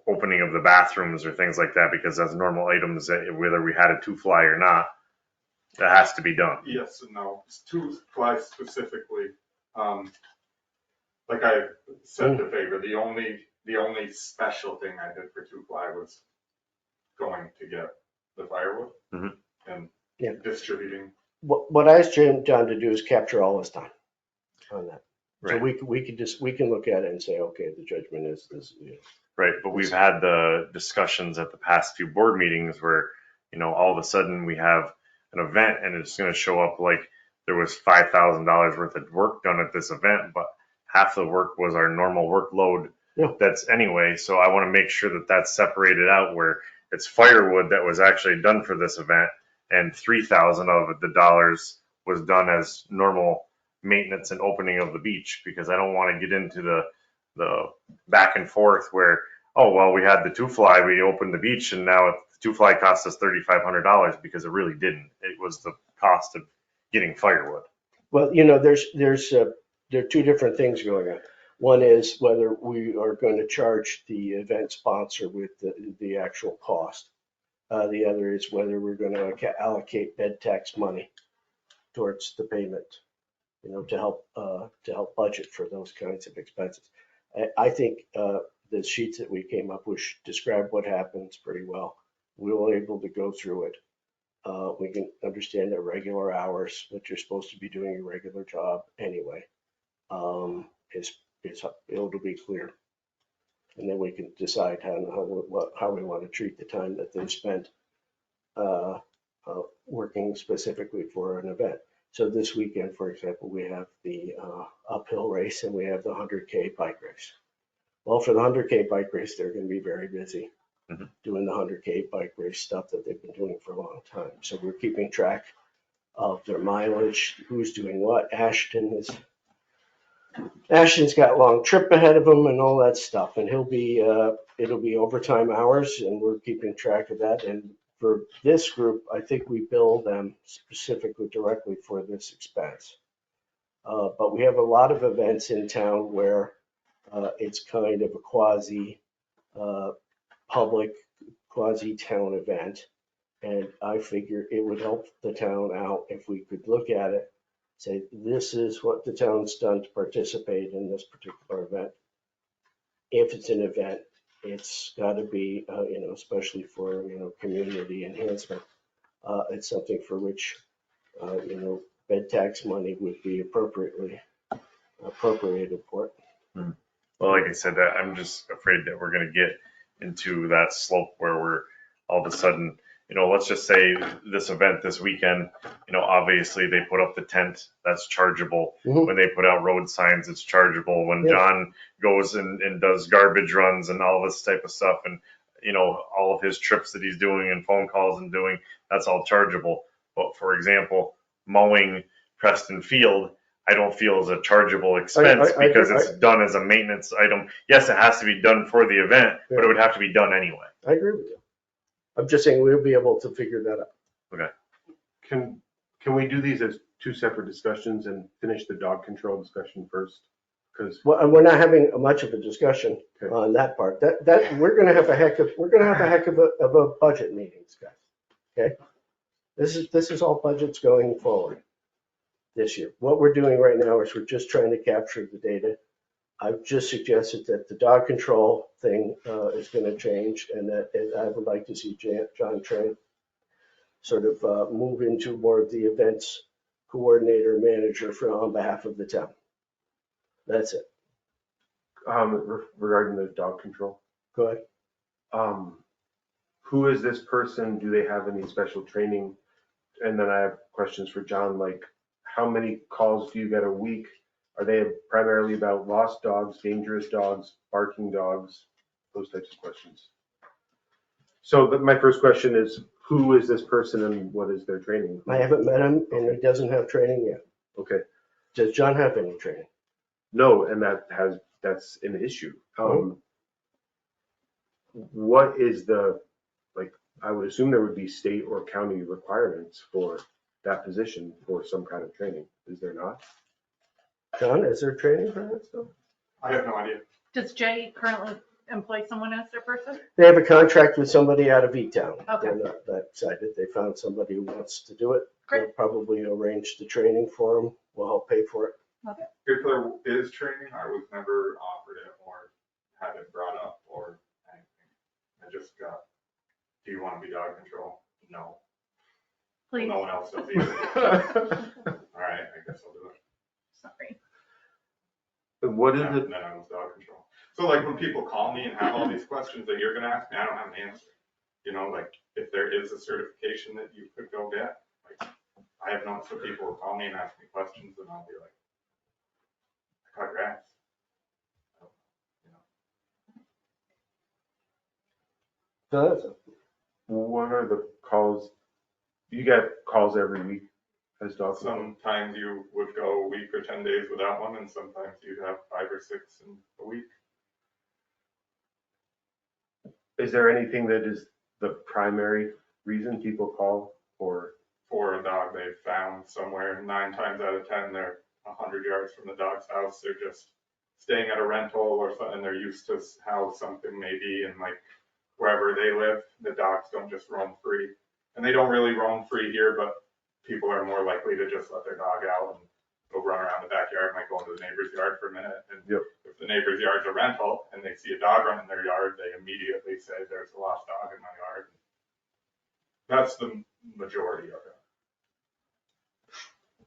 opening of the bathrooms or things like that, because that's normal items that whether we had a Two Fly or not, that has to be done. Yes and no. Two Fly specifically, like I said to Favor, the only special thing I did for Two Fly was going to get the firewood and distributing. What I asked John to do is capture all his time on that. So Right. we can look at it and say, okay, the judgment is this. Right, but we've had the discussions at the past few board meetings where, all of a sudden we have an event and it's going to show up like there was $5,000 worth of work done at this event, but half the work was our normal workload. Yeah. That's anyway. So I want to make sure that that's separated out where it's firewood that was actually done for this event and 3,000 of the dollars was done as normal maintenance and opening of the beach, because I don't want to get into the back and forth where, oh, well, we had the Two Fly, we opened the beach, and now the Two Fly cost us $3,500 because it really didn't. It was the cost of getting firewood. Well, there are two different things going on. One is whether we are going to charge the event sponsor with the actual cost. The other is whether we're going to allocate bed tax money towards the payment, to help budget for those kinds of expenses. I think the sheets that we came up with describe what happens pretty well. We were able to go through it. We can understand the regular hours, what you're supposed to be doing your regular job anyway. It'll be clear. And then we can decide how we want to treat the time that they spent working specifically for an event. So this weekend, for example, we have the uphill race and we have the 100K bike race. Well, for the 100K bike race, they're going to be very busy doing the 100K bike race stuff that they've been doing for a long time. So we're keeping track of their mileage, who's doing what. Ashton's got a long trip ahead of him and all that stuff. And it'll be overtime hours and we're keeping track of that. And for this group, I think we bill them specifically directly for this expense. But we have a lot of events in town where it's kind of a quasi public, quasi town event. And I figure it would help the town out if we could look at it, say, this is what the town's done to participate in this particular event. If it's an event, it's got to be, especially for, community enhancement. It's something for which, bed tax money would be appropriately appropriated for it. Well, like I said, I'm just afraid that we're going to get into that slope where we're all of a sudden, let's just say this event this weekend, obviously they put up the tent, that's chargeable. When they put out road signs, it's chargeable. When John goes and does garbage runs and all this type of stuff and, all of his trips that he's doing and phone calls and doing, that's all chargeable. But for example, mowing Preston Field, I don't feel is a chargeable expense because it's done as a maintenance item. Yes, it has to be done for the event, but it would have to be done anyway. I agree with you. I'm just saying we'll be able to figure that out. Okay. Can we do these as two separate discussions and finish the dog control discussion first? Because we're not having much of a discussion on that part. That we're going to have a heck of a budget meetings, guys. Okay. This is all budgets going forward this year. What we're doing right now is we're just trying to capture the data. I've just suggested that the dog control thing is going to change, and that I would like to see John Tran sort of move into more of the events coordinator manager on behalf of the town. That's it. Regarding the dog control, Go ahead. who is this person? Do they have any special training? And then I have questions for John, like how many calls do you get a week? Are they primarily about lost dogs, dangerous dogs, barking dogs, those types of questions? So my first question is, who is this person and what is their training? I haven't met him and he doesn't have training yet. Okay, Does John have any training? no, and that's an issue. What is I would assume there would be state or county requirements for that position for some kind of training. Is there not? John, is there training for that stuff? I have no idea. Does Jay currently employ someone as their person? They have a contract with somebody out of E-Town. Okay. They're not that excited. They found somebody who wants to do it. Great. They'll probably arrange the training for them. We'll help pay for it. If there is training, I was never offered it or had it brought up or anything. I just got, do you want to be dog control? No. Please. No one else does either. All right, I guess I'll do it. Sorry. What is Yeah, it? and then I was dog control. So like when people call me and have all these questions that you're gonna ask me, I don't have an answer. You know, like if there is a certification that you could go get, like I have no, so people will call me and ask me questions and I'll be like, I cut grass. You know. So that's, What are the calls? You get calls every week as dog control? Sometimes you would go a week or 10 days without one, and sometimes you'd have 5 or 6 in a week. Is there anything that is the primary reason people call or? For a dog they've found somewhere, 9 times out of 10, they're 100 yards from the dog's house. They're just staying at a rental or something. They're used to how something may be, and like wherever they live, the dogs don't just roam free. And they don't really roam free here, but people are more likely to just let their dog out and go run around the backyard, might go into the neighbor's yard for a minute. And Yep. if the neighbor's yard's a rental and they see a dog run in their yard, they immediately say, there's a lost dog in my yard. That's the majority of it.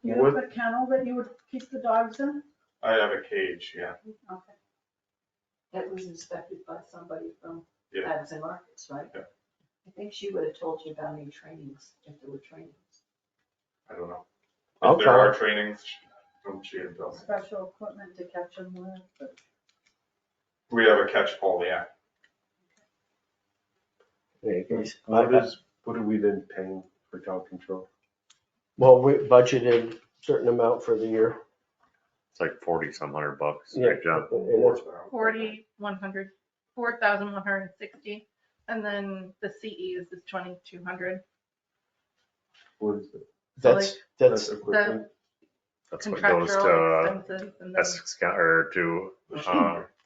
You have a kennel that you would keep the dogs in? I have a cage, yeah. Okay. That was inspected by somebody from Yeah. Bags and Markets, right? Yeah. I think she would have told you about any trainings, if there were trainings. I don't know. I'll If there call. are trainings, don't she tell me. Special equipment to catch them with, but We have a catch pole, yeah. in any case. What are we then paying for dog control? Well, we budgeted a certain amount for the year. It's like 40 some $100, Yeah. right, John? And it's 4,100, 4,160, and then the CEs is 2,200. What is it? That's Equipment? That's what goes Contractual to expenses and then Essex County, or to,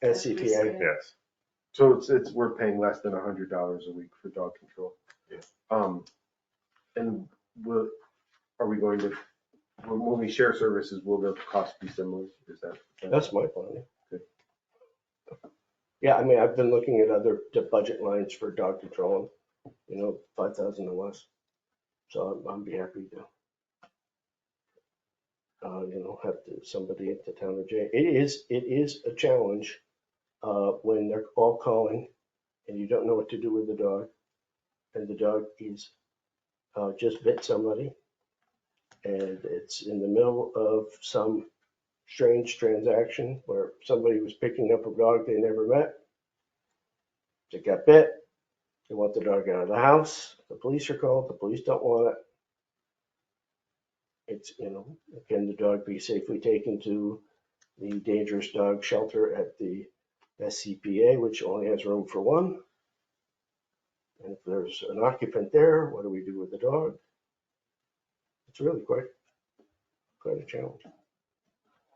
SCPA. yes. So we're paying less than $100 a week for dog control. Yeah. And are we going to, when we share services, will the cost be similar? Is that? That's my plan. Good. Yeah, I mean, I've been looking at other budget lines for dog control, 5,000 or less. So I'd be happy to, have somebody at the town of Jay. It is a challenge when they're all calling and you don't know what to do with the dog. And the dog is just bit somebody. And it's in the middle of some strange transaction where somebody was picking up a dog they never met. They got bit. They want the dog out of the house. The police are called. The police don't want it. It's, can the dog be safely taken to the dangerous dog shelter at the SCPA, which only has room for one? And if there's an occupant there, what do we do with the dog? It's really quite a challenge.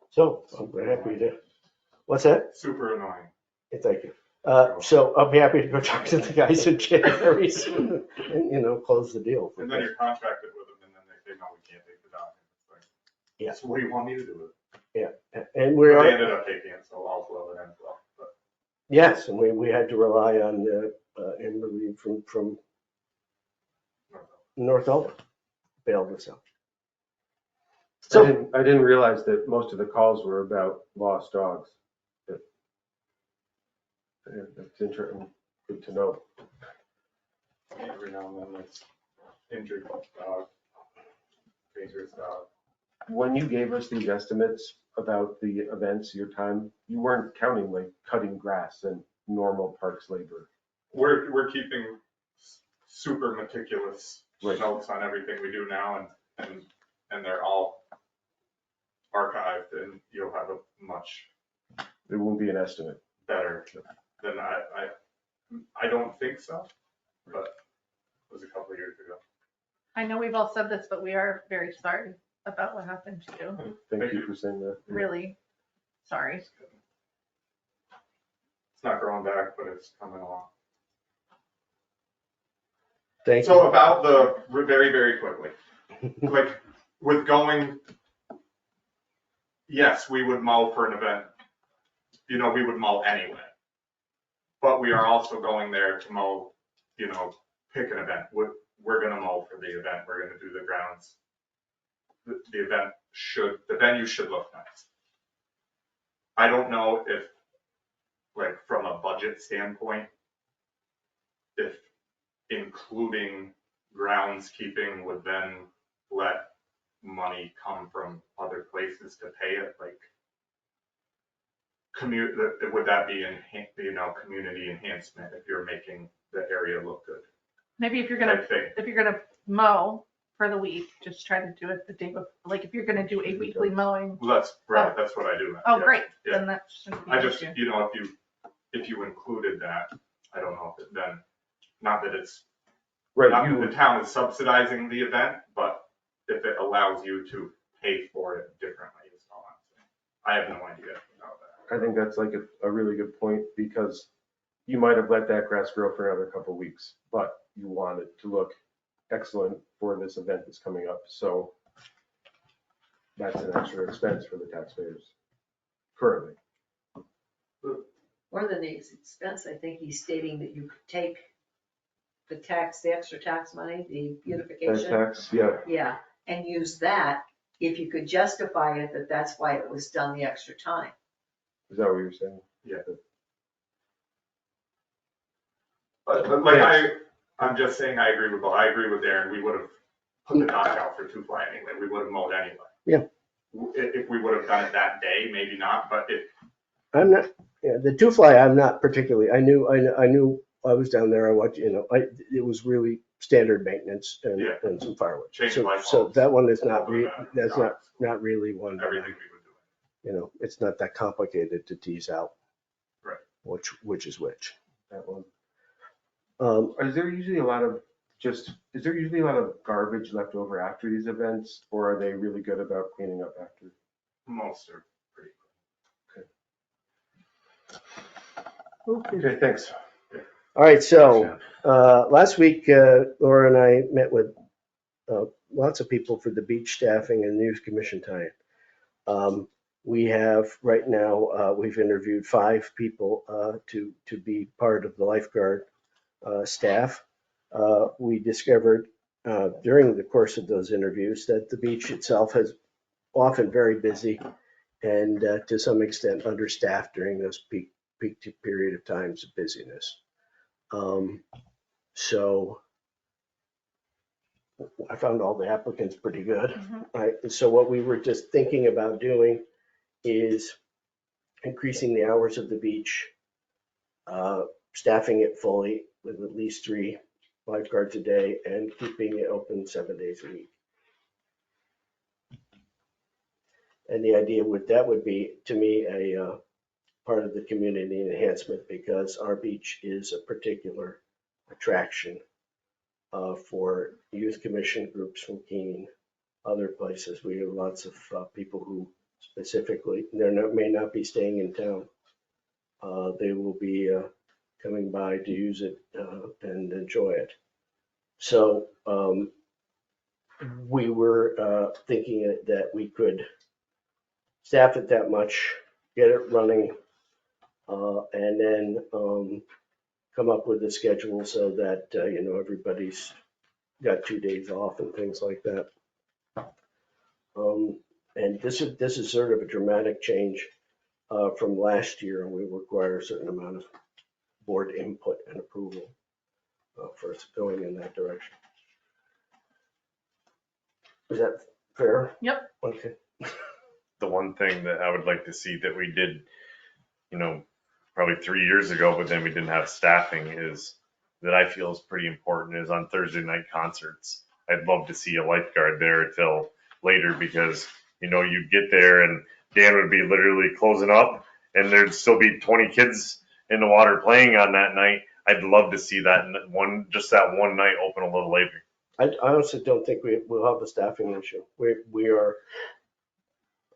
So I'm very happy to, what's that? Super annoying. Yeah, thank you. So I'll be happy to go talk to the guys in January soon and, close the deal. And then you're contracted with them, and then they say, no, we can't take the dog. And it's like, Yeah. So what do you want me to do with it? And we But they are, ended up taking it, so all's well that ends well. But yes, and we had to rely on Emily from North Elba, bailed us out. So I didn't realize that most of the calls were about lost dogs. That's interesting, good to know. Every now and then there's injured dog, dangerous dog. When you gave us these estimates about the events, your time, you weren't counting like cutting grass and normal parks labor. We're keeping super meticulous Right. notes on everything we do now, and they're all archived, and you'll have a much It won't be an estimate. better than I don't think so, but it was a couple of years ago. I know we've all said this, but we are very sorry about what happened to you. Thank you for saying that. Really sorry. It's not growing back, but it's coming along. Thank you. So about very, very quickly, like with going, yes, we would mow for an event. You know, we would mow anyway. But we are also going there to mow, you know, pick an event. We're gonna mow for the event. We're gonna do the grounds. The venue should look nice. I don't know if, like, from a budget standpoint, if including groundskeeping would then let money come from other places to pay it, like would that be community enhancement if you're making the area look good? Maybe if you're I gonna think mow for the week, just try to do it the day before. Like if you're gonna do a weekly mowing. that's right. That's what I do. Oh, Yeah. great. Yeah. Then that shouldn't be I an just, issue. you know, if you included that, I don't know if it then, not that it's, Right, not you, that the town is subsidizing the event, but if it allows you to pay for it differently is all I'm saying. I have no idea about that. I think that's like a really good point, because you might have let that grass grow for another couple of weeks, but you want it to look excellent for this event that's coming up. So that's an extra expense for the taxpayers currently. More than the expense, I think he's stating that you could take the extra tax money, the That beautification, tax, yeah, yeah, and use that if you could justify it, that that's why it was done the extra time. is that what you're saying? But like I'm just saying, I agree with Bill. I agree with Darren. We would have put the dock out for two fly anyway. We would have mowed anyway. Yeah. If we would have done it that day, maybe not, but if, I'm not, yeah, the two fly, I'm not particularly, I knew I was down there, I watched, it was really standard maintenance Yeah. and some firewood. Changing light So bulbs. that one is not, Other than that, that's not really one, that I- everything we would do. it's not that complicated to tease out. Right. Which is which. That one. Um, Is there usually a lot of garbage left over after these events, or are they really good about cleaning up after? Most are pretty Okay, thanks. All right, so, last week, Laura and I met with, lots of people for the beach staffing and news commission time. We have, right now, we've interviewed 5 people, to be part of the lifeguard, staff. We discovered, during the course of those interviews that the beach itself is often very busy and, to some extent understaffed during those peak period of times of busyness. So I found all the applicants pretty good. Mhm. Right, so what we were just thinking about doing is increasing the hours of the beach, staffing it fully with at least 3 lifeguards a day and keeping it open 7 days a week. And the idea would be, to me, a part of the community enhancement, because our beach is a particular attraction for youth commission groups from Keene, other places. We have lots of people who specifically, may not be staying in town. They will be coming by to use it and enjoy it. So we were thinking that we could staff it that much, get it running, and then come up with a schedule so that, everybody's got 2 days off and things like that. And this is sort of a dramatic change from last year, and we require a certain amount of board input and approval for us going in that direction. Is that fair? Yep. Okay. The one thing that I would like to see that we did, probably 3 years ago, but then we didn't have staffing, is that I feel is pretty important, is on Thursday night concerts. I'd love to see a lifeguard there till later, because, you'd get there and Dan would be literally closing up and there'd still be 20 kids in the water playing on that night. I'd love to see that that one night open a little later. I honestly don't think we'll have a staffing issue. We are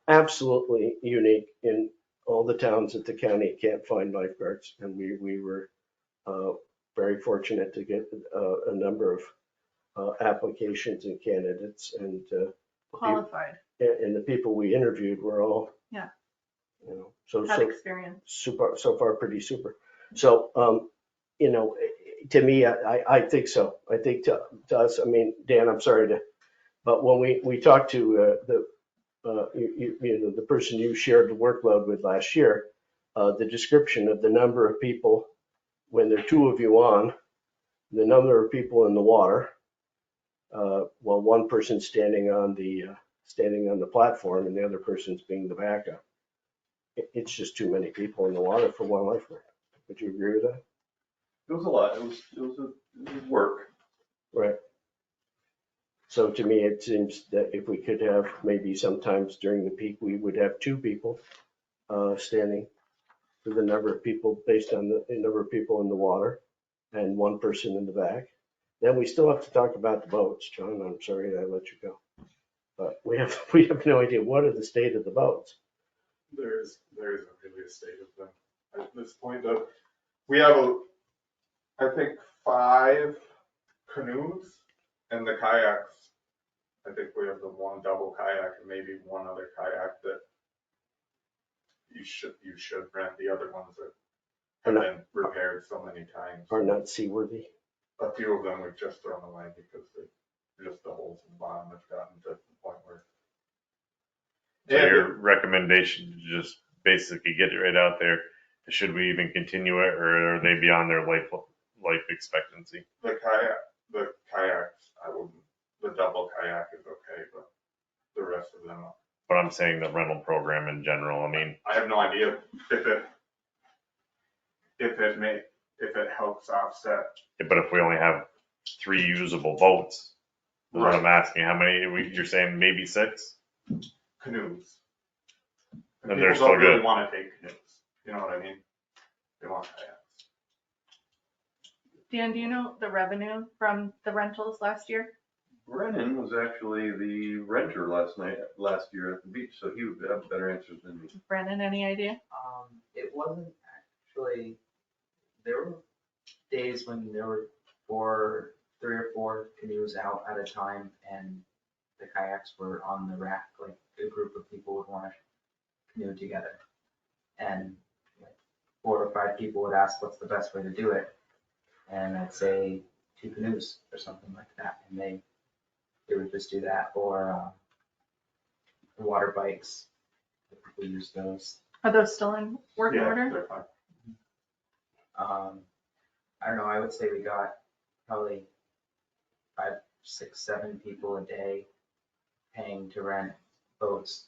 absolutely unique in all the towns that the county can't find lifeguards. And we were very fortunate to get a number of applications and candidates, and Qualified, the people we interviewed were all, Yeah. So had experience. super, so far pretty super. So, to me, I think so. I think to us, I mean, Dan, I'm sorry but when we talked to the person you shared the workload with last year, the description of the number of people, when there are two of you on, the number of people in the water, while one person's standing on the platform and the other person's being the backup. It's just too many people in the water for one lifeguard. Would you agree with that? It was a lot. It was work. Right. So to me, it seems that if we could have maybe sometimes during the peak, we would have two people standing for the number of people based on the number of people in the water, and one person in the back. Then we still have to talk about the boats, John. I'm sorry I let you go. But we have no idea what is the state of the boats. There isn't really a state of them at this point. We have, I think, 5 canoes, and the kayaks. I think we have the one double kayak and maybe one other kayak that you should rent. The other ones that have been repaired so many times Are not seaworthy. A few of them we've just thrown away because just the holes in the bottom have gotten to the point where. So your recommendation to just basically get it right out there, should we even continue it, or are they beyond their life expectancy? The kayaks, I wouldn't. The double kayak is okay, but the rest of them. But I'm saying the rental program in general. I mean, I have no idea if it helps offset. but if we only have 3 usable boats, that's what I'm asking. How many? You're saying maybe 6? Canoes. And they're people still don't really good. want to take canoes. You know what I mean? They want kayaks. Dan, do you know the revenue from the rentals last year? Brennan was actually the renter last year at the beach, so he would have better answers than me. Brandon, any idea? It wasn't actually, there were days when there were 3 or 4 canoes out at a time, and the kayaks were on the rack, like a group of people would want to canoe together. And like 4 or 5 people would ask, what's the best way to do it? And I'd say 2 canoes or something like that, and they would just do that, or the water bikes, we use those. Are those still in working Yeah, order? they're fine. I don't know, I would say we got probably 5, 6, 7 people a day paying to rent boats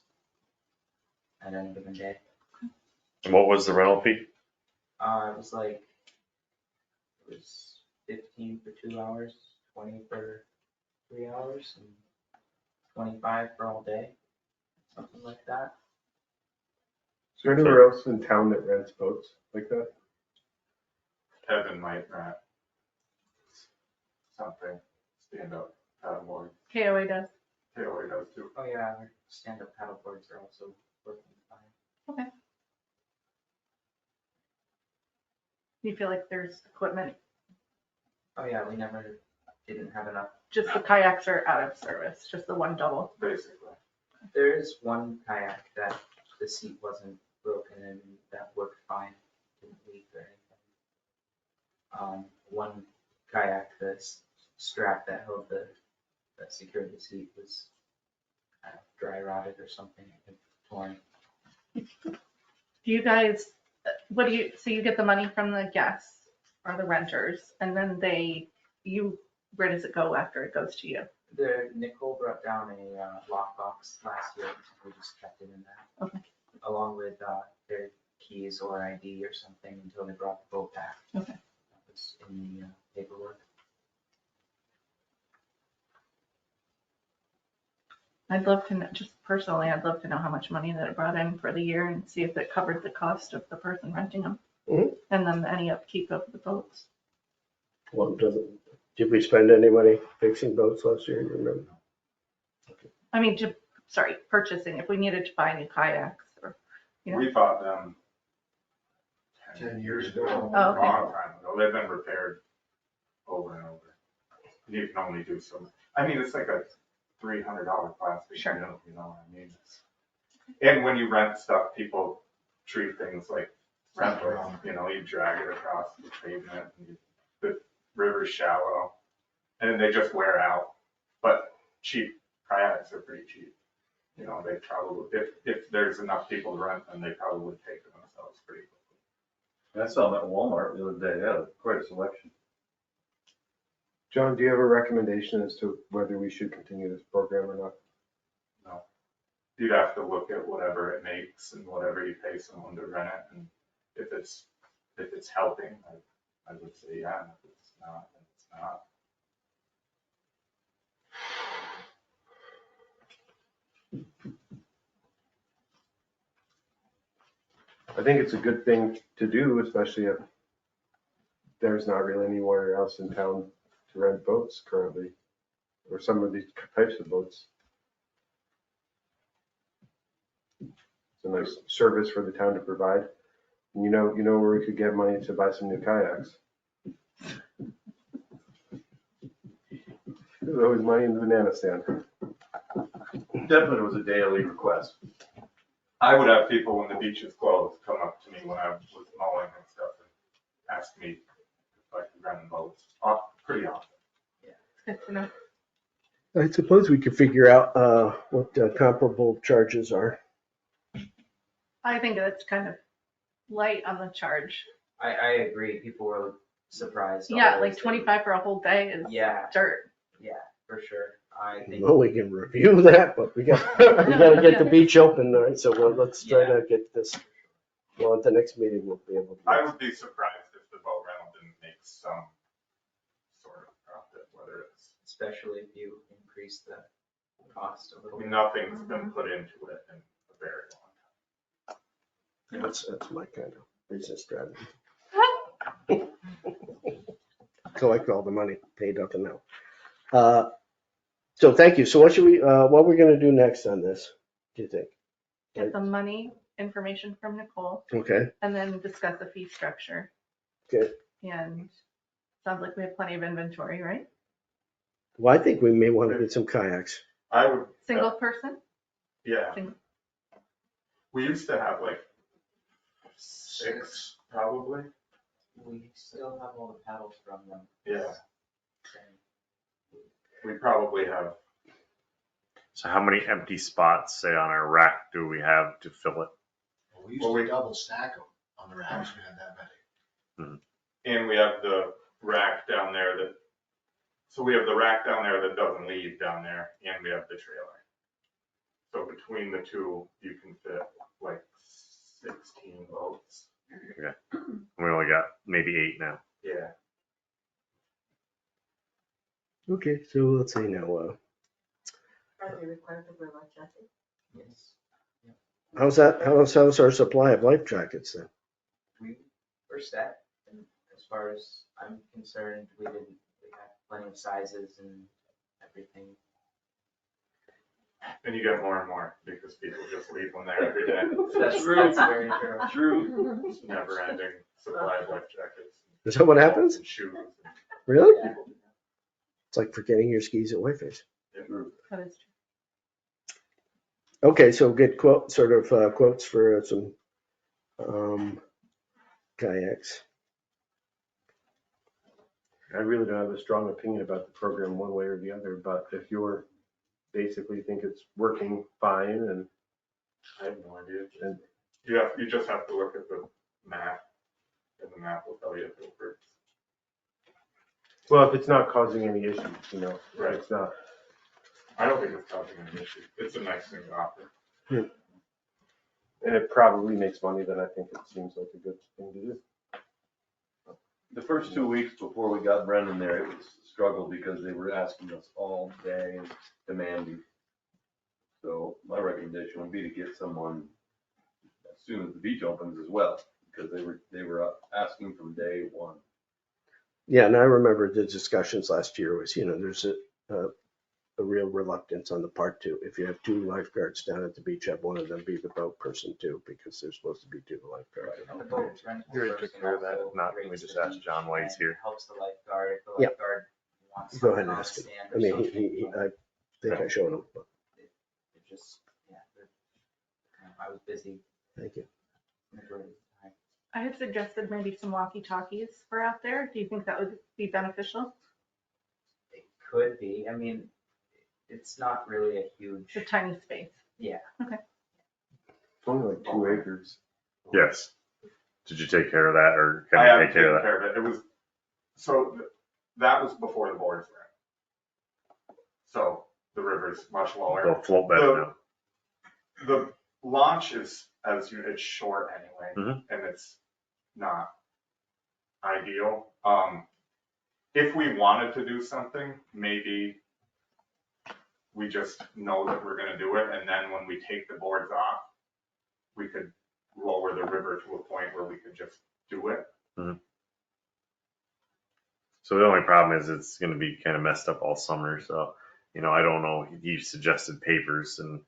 at any given day. And what was the rental fee? It was 15 for 2 hours, 20 for 3 hours, and 25 for all day, something like that. Is there anywhere else in town that rents boats like that? Kevin might rent something, stand up paddleboard. KOA does. KOA does too. Oh yeah, our stand-up paddleboards are also working fine. Do you feel like there's equipment? Oh yeah, we never didn't have enough. Just the kayaks are out of service, just the one double. Basically. There is one kayak that the seat wasn't broken and that worked fine, didn't leak or anything. One kayak, the strap that held that secured the seat was kind of dry rotted or something, and torn. Do you guys, so you get the money from the guests are the renters, and then where does it go after it goes to you? Nicole brought down a lockbox last year, so we just kept it in that. Okay. Along with their keys or ID or something until they brought the boat back. Okay. That was in the paperwork. I'd love to know, just personally, I'd love to know how much money that it brought in for the year and see if it covered the cost of the person renting them. Mhm. And then any upkeep of the boats. Well, did we spend any money fixing boats last year, you remember? I mean, purchasing, if we needed to buy new kayaks or, Yeah. We bought them 10 years ago. Oh, okay. Long time ago. They've been repaired over and over. You can only do so. I mean, it's like a $300 plastic Sure. deal, you know what I mean? And when you rent stuff, people treat things like rental, you know, you drag it across the pavement, and the river's shallow, and they just wear out. But cheap kayaks are pretty cheap. You know, they probably, if there's enough people to rent them, they probably take them themselves pretty quickly. I saw them at Walmart the other day, yeah, quite a selection. John, do you have a recommendation as to whether we should continue this program or not? No. You'd have to look at whatever it makes and whatever you pay someone to rent it, and if it's helping, I would say yeah, and if it's not, then it's not. I think it's a good thing to do, especially if there's not really anywhere else in town to rent boats currently, or some of these types of boats. It's a nice service for the town to provide. And you know where we could get money to buy some new kayaks. There's always money in the banana stand. Definitely was a daily request. I would have people when the beach is closed come up to me when I was mowing and stuff and ask me if I could rent boats. Pretty often. Good to know. I suppose we could figure out what comparable charges are. I think that's kind of light on the charge. I agree, people were surprised. Yeah, always like that- 25 for a whole day is Yeah, dirt. yeah, for sure. I think, Well, we can review that, but we gotta get the beach open, all right? So let's try to get this, well, at the next meeting, we'll be able to. I would be surprised if the boat rental didn't make some sort of profit, whether it's, especially if you increase the cost a I little mean, bit. nothing's been put into it in a very long time. That's my kind of business strategy. Collect all the money, paid up and now. So thank you. So what are we gonna do next on this, do you think? Get the money information from Nicole Okay, and then discuss the fee structure. Okay. And sounds like we have plenty of inventory, right? well, I think we may wanna get some kayaks. I would, Single person? yeah. Single. We used to have like 6 probably. We still have all the paddles from them. Yeah. We probably have, So how many empty spots, say, on our rack do we have to fill it? We used to double stack them on the racks, we had that many. and we have the rack down there so we have the rack down there that doesn't leave down there, and we have the trailer. So between the two, you can fit like 16 boats. We only got maybe 8 now. Yeah. Okay, so let's see now, Are they required to wear life jacket? Yes. how's our supply of life jackets then? We're set, and as far as I'm concerned, we have plenty of sizes and everything. And you get more and more because people just leave them there every day. That's True. very true. True. It's never ending supply of life jackets. Is that what happens? And shoes. Really? Yeah. It's like forgetting your skis at Whiteface. That is true. Okay, so get quotes for some kayaks. I really don't have a strong opinion about the program one way or the other, but if you're basically think it's working fine and I have no idea. You just have to look at the map, and the map will tell you if it works. Well, if it's not causing any issues, you know, Right. it's not. I don't think it's causing an issue. It's a nice thing to offer. And it probably makes money, then I think it seems like a good thing to do. The first 2 weeks before we got Brendan there, it was a struggle because they were asking us all day and demanding. So my recommendation would be to get someone as soon as the beach opens as well, because they were asking from day one. Yeah, and I remember the discussions last year was, you know, there's a real reluctance on the part to, if you have 2 lifeguards down at the beach, have one of them be the boat person too, because there's supposed to be 2 lifeguards. And the boat rental You already took person care of that. also If not, we rates just the ask beach John while he's and here. Helps the lifeguard, if the Yeah. lifeguard wants Go ahead something and on ask him. stand I or mean, something. I think I showed him, but It just, yeah, I was busy thank you. majority of the time. I had suggested maybe some walkie-talkies for out there. Do you think that would be beneficial? It could be, I mean, it's not really a huge, It's a tiny space. yeah. It's only like 2 acres. Yes. Did you take care of that, or can I you haven't take care taken of that? care of it. It was, so that was before the boards were in. So the river's much lower. They'll float better now. The launch is, it's short anyway, Mhm. and it's not ideal. If we wanted to do something, maybe we just know that we're gonna do it, and then when we take the boards off, we could lower the river to a point where we could just do it. So the only problem is it's gonna be kind of messed up all summer, so, you know, I don't know, he suggested pavers, and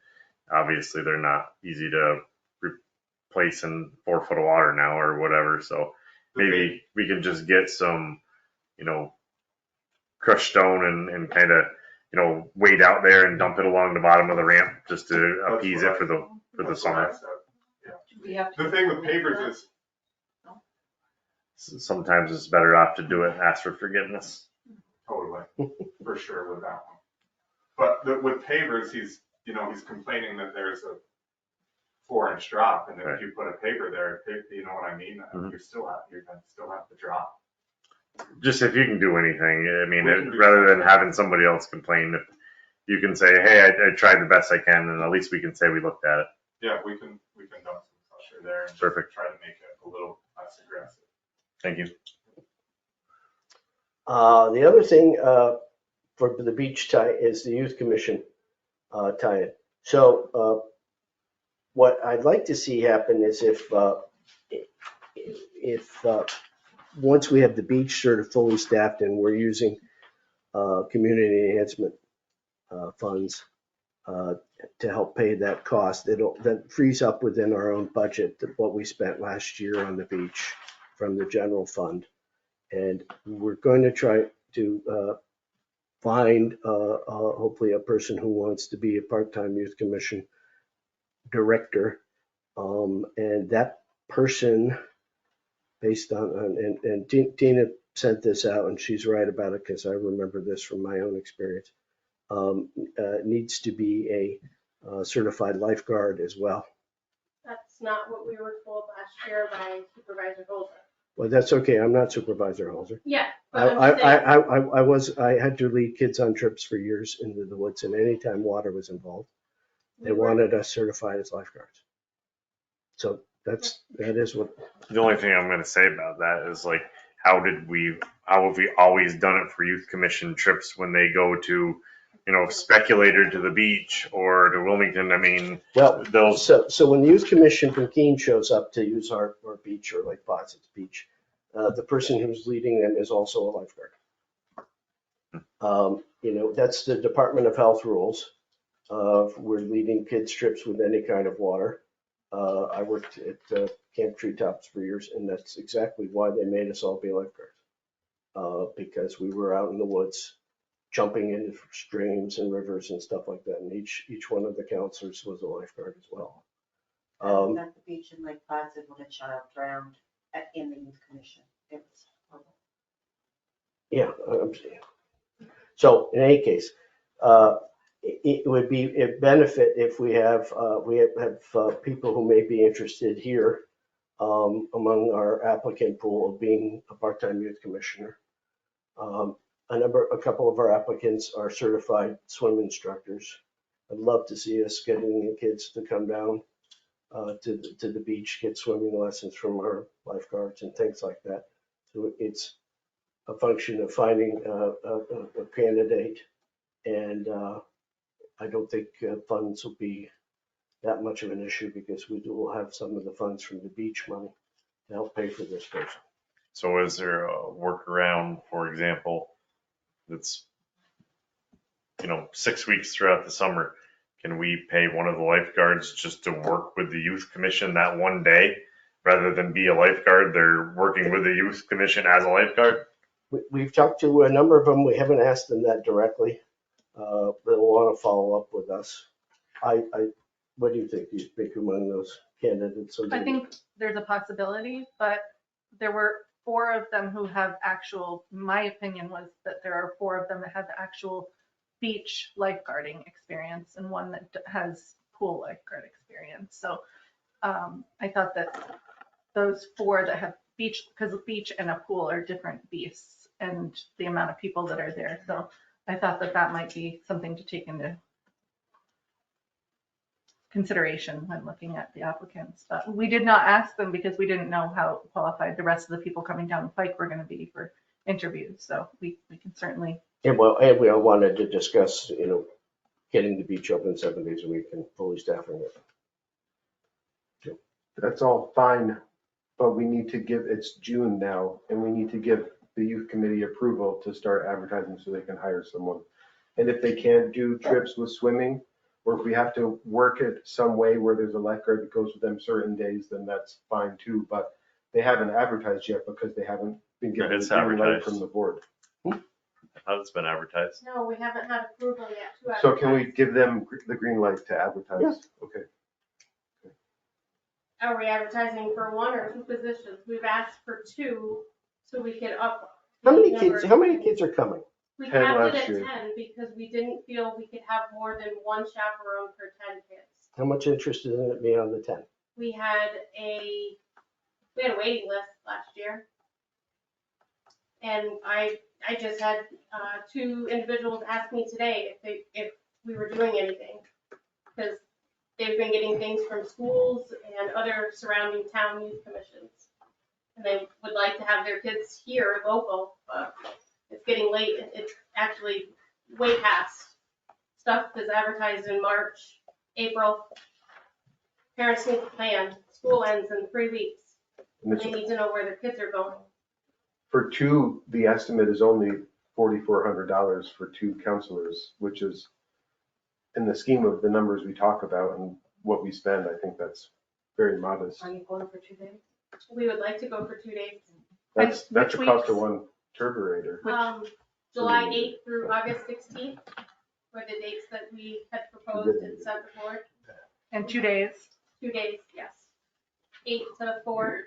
obviously they're not easy to replace in 4 foot of water now or whatever, so maybe we can just get some, you know, crushed stone and kind of, you know, wade out there and dump it along the bottom of the ramp just to That's appease what it for the That's what I summer. said. The thing with pavers is, Sometimes it's better off to do it and ask for forgiveness. totally, for sure with that one. But with pavers, he's complaining that there's a 4-inch drop, and if you put a paver there, you know what I mean? Mhm. You're gonna still have the drop. Just if you can do anything, I mean, We can do rather than something. having somebody else complain, if you can say, hey, I tried the best I can, and at least we can say we looked at it. Yeah, we can dump some pressure there and Perfect. try to make it a little less aggressive. Thank you. The other thing for the beach tie is the youth commission tie-in. So what I'd like to see happen is if once we have the beach sort of fully staffed and we're using community enhancement funds to help pay that cost, that frees up within our own budget what we spent last year on the beach from the general fund. And we're going to try to find hopefully a person who wants to be a part-time youth commission director. And that person, based on, and Tina sent this out, and she's right about it because I remember this from my own experience, needs to be a certified lifeguard as well. That's not what we were told last year by Supervisor Golder. Well, that's okay. I'm not Supervisor Holzer. Yeah, but I'm saying, I had to lead kids on trips for years into the woods, and anytime water was involved, they we were- wanted us certified as lifeguards. So that is what, The only thing I'm going to say about that is like, how have we always done it for youth commission trips when they go to, you know, Speculator to the beach or to Wilmington? I mean, well, those, so when the youth commission from Keene shows up to use our beach or Lake Placid's beach, the person who's leading them is also a lifeguard. You know, that's the Department of Health rules. We're leading kids trips with any kind of water. I worked at Camp Treetops for years, and that's exactly why they made us all be lifeguards. Because we were out in the woods, jumping into streams and rivers and stuff like that, and each one of the counselors was a lifeguard as well. I was at the beach in Lake Placid when a child drowned in the youth commission. It was horrible. Yeah, I'm saying. So in any case, it would be a benefit if we have people who may be interested here among our applicant pool of being a part-time youth commissioner. A couple of our applicants are certified swim instructors. I'd love to see us getting the kids to come down to the beach, get swimming lessons from our lifeguards and things like that. So it's a function of finding a candidate, and I don't think funds will be that much of an issue because we will have some of the funds from the beach money to help pay for this person. So is there a workaround, for example, that's, 6 weeks throughout the summer? Can we pay one of the lifeguards just to work with the youth commission that one day? Rather than be a lifeguard, they're working with the youth commission as a lifeguard? We've talked to a number of them. We haven't asked them that directly. They'll want to follow up with us. What do you think? Do you think among those candidates? I think there's a possibility, but there were 4 of them who have my opinion was that there are 4 of them that have actual beach lifeguarding experience and 1 that has pool lifeguard experience. So I thought that those 4 that have beach, because a beach and a pool are different beasts and the amount of people that are there. So I thought that might be something to take into consideration when looking at the applicants. But we did not ask them because we didn't know how qualified the rest of the people coming down the pike were going to be for interviews. So we can certainly. And we all wanted to discuss, getting the beach open 7 days a week and fully staffing it. That's all fine, but we need to it's June now, and we need to give the youth committee approval to start advertising so they can hire someone. And if they can't do trips with swimming, or if we have to work it some way where there's a lifeguard that goes with them certain days, then that's fine too. But they haven't advertised yet because they haven't been given It's the green light advertised. from the board. I thought it's been advertised. No, we haven't had approval yet to So can we advertise. give them the green light to advertise? Yes. Okay. Are we advertising for 1 or 2 positions? We've asked for 2, so we could up. How the many number. kids are coming? We 10 capped it last at year. 10 because we didn't feel we could have more than 1 chaperone per 10 kids. How much interest is in it beyond the 10? We had a waiting list last year. And I just had 2 individuals ask me today if we were doing anything. Because they've been getting things from schools and other surrounding town youth commissions. And they would like to have their kids here local, but it's getting late. It's actually way past. Stuff is advertised in March, April. Parents need to plan. School ends in 3 weeks. And They need to know where their kids are going. for 2, the estimate is only $4,400 for 2 counselors, which is in the scheme of the numbers we talk about and what we spend, I think that's very modest. Are you going for 2 days? We would like to go for 2 days. That's the Which cost of weeks? 1 turburator. July 8th through August 16th were the dates that we had proposed and sent the board. And 2 days. 2 days, yes. 8 to 4.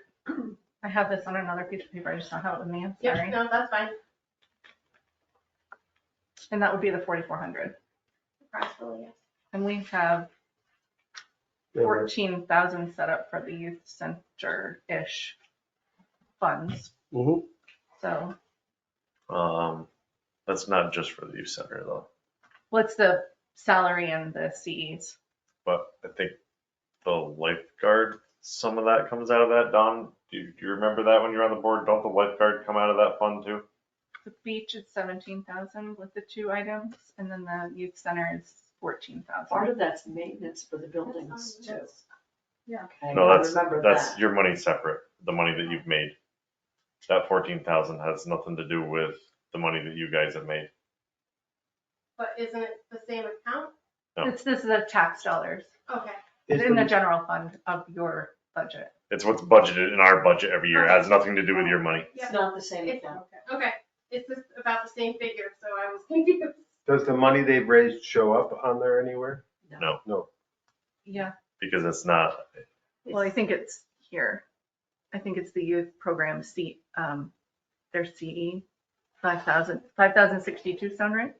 I have this on another piece of paper. I just don't have it with me. I'm Yep, sorry. no, that's fine. And that would be the 4,400. Approximately, yes. And we have 14,000 set up for the youth center-ish funds. Mm-hmm. So, That's not just for the youth center though, what's the salary and the CEs? but I think the lifeguard, some of that comes out of that. Don, do you remember that when you're on the board? Don't the lifeguard come out of that fund too? The beach is 17,000 with the 2 items, and then the youth center is 14,000. Part of that's maintenance for the buildings too. Yeah. Okay, No, I that's remember that's that. your money separate, the money that you've made. That 14,000 has nothing to do with the money that you guys have made. But isn't it the same account? No. This is the tax dollars Okay. Is in the the- general fund of your budget. It's what's budgeted in our budget every year. It has nothing to do with your money. It's not the same It's, account. okay. It's just about the same figure, so I was confused. Does the money they've raised show up on there anywhere? No. No. Yeah. Because it's not, Well, I think it's here. I think it's the youth program seat, their CE, 5,062 sound right?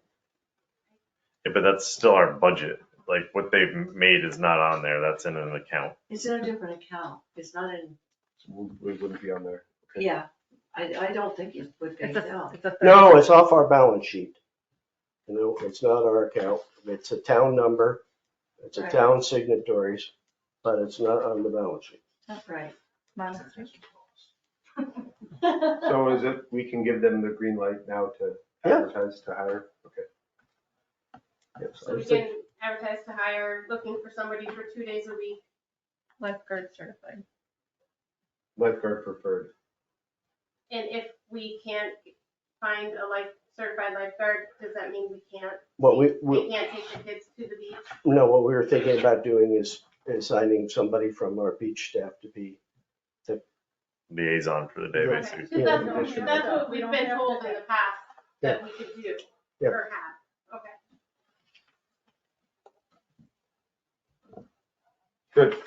yeah, but that's still our budget. Like what they've made is not on there. That's in an account. It's in a different account. It's not in, We wouldn't be on there. Okay. yeah. I don't think it would be, It's no. a. No, it's off our balance sheet. You know, it's not our account. It's a town number. It's a Right. town signatories, but it's not on the balance sheet. Right. So is it, we can give them the green light now to Yeah. advertise to hire? Okay. Yes, So we can advertise to hire, looking for somebody for 2 days a week. Lifeguard certified. Lifeguard preferred. And if we can't find a certified lifeguard, does that mean we can't? What We we, can't take the kids to the beach? no, what we were thinking about doing is assigning somebody from our beach staff to be, Liaison for the day, Yeah. basically. Okay, Yeah. 'cause that's what we've been told in the past that we could do Yeah. or have. Okay. Good.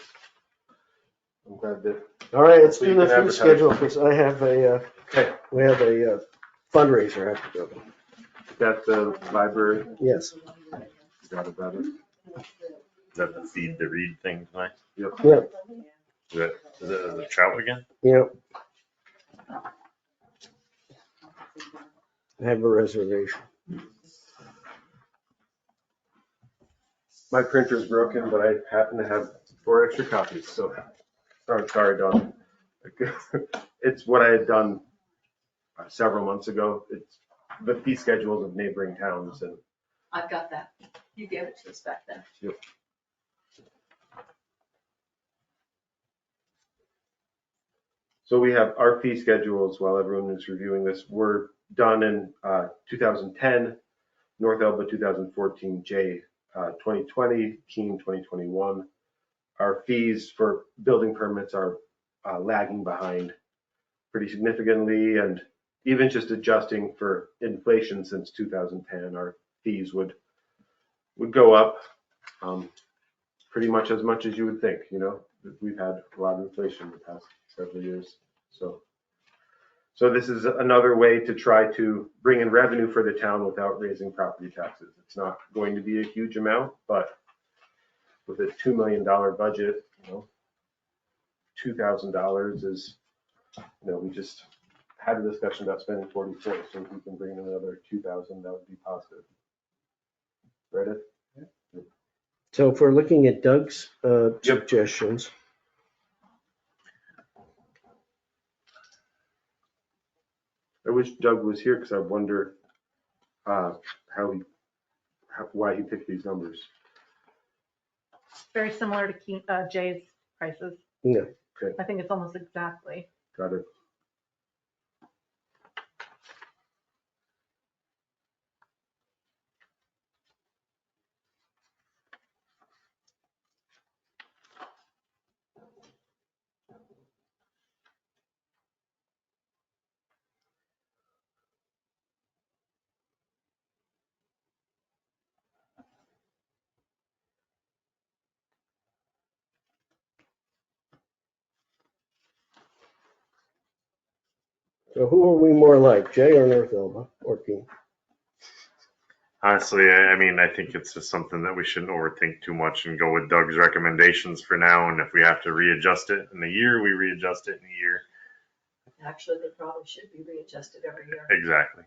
I'm glad that, all right, let's So do you the can fee advertise. schedule because I have okay, we have a fundraiser I have to go to. got the library, Yes. got about it. Is that the feed the read thing tonight? Yep. Yeah, Is it the trout again? yeah. I have a reservation. My printer's broken, but I happen to have 4 extra copies, so, oh, sorry, Don. It's what I had done several months ago. It's the fee schedules of neighboring towns, and I've got that. You gave it to us back then. so we have our fee schedules while everyone is reviewing this. Were done in 2010, North Elba 2014, J 2020, Keene 2021. Our fees for building permits are lagging behind pretty significantly, and even just adjusting for inflation since 2010, our fees would go up pretty much as you would think, you know. We've had a lot of inflation in the past several years. So this is another way to try to bring in revenue for the town without raising property taxes. It's not going to be a huge amount, but with a $2 million budget, you know, $2,000 is, you know, we just had a discussion about spending 44, so if we can bring in another 2,000, that would be positive. Read it? So if we're looking at Doug's suggestions, I wish Doug was here because I wonder why he picked these numbers. Very similar to Jay's prices. Yeah. Okay. I think it's almost exactly. Got it. so who are we more like, Jay or North Elba or Keene? Honestly, I mean, I think it's just something that we shouldn't overthink too much and go with Doug's recommendations for now. And if we have to readjust it in a year, we readjust it in a year. Actually, they probably should be readjusted every year. Exactly.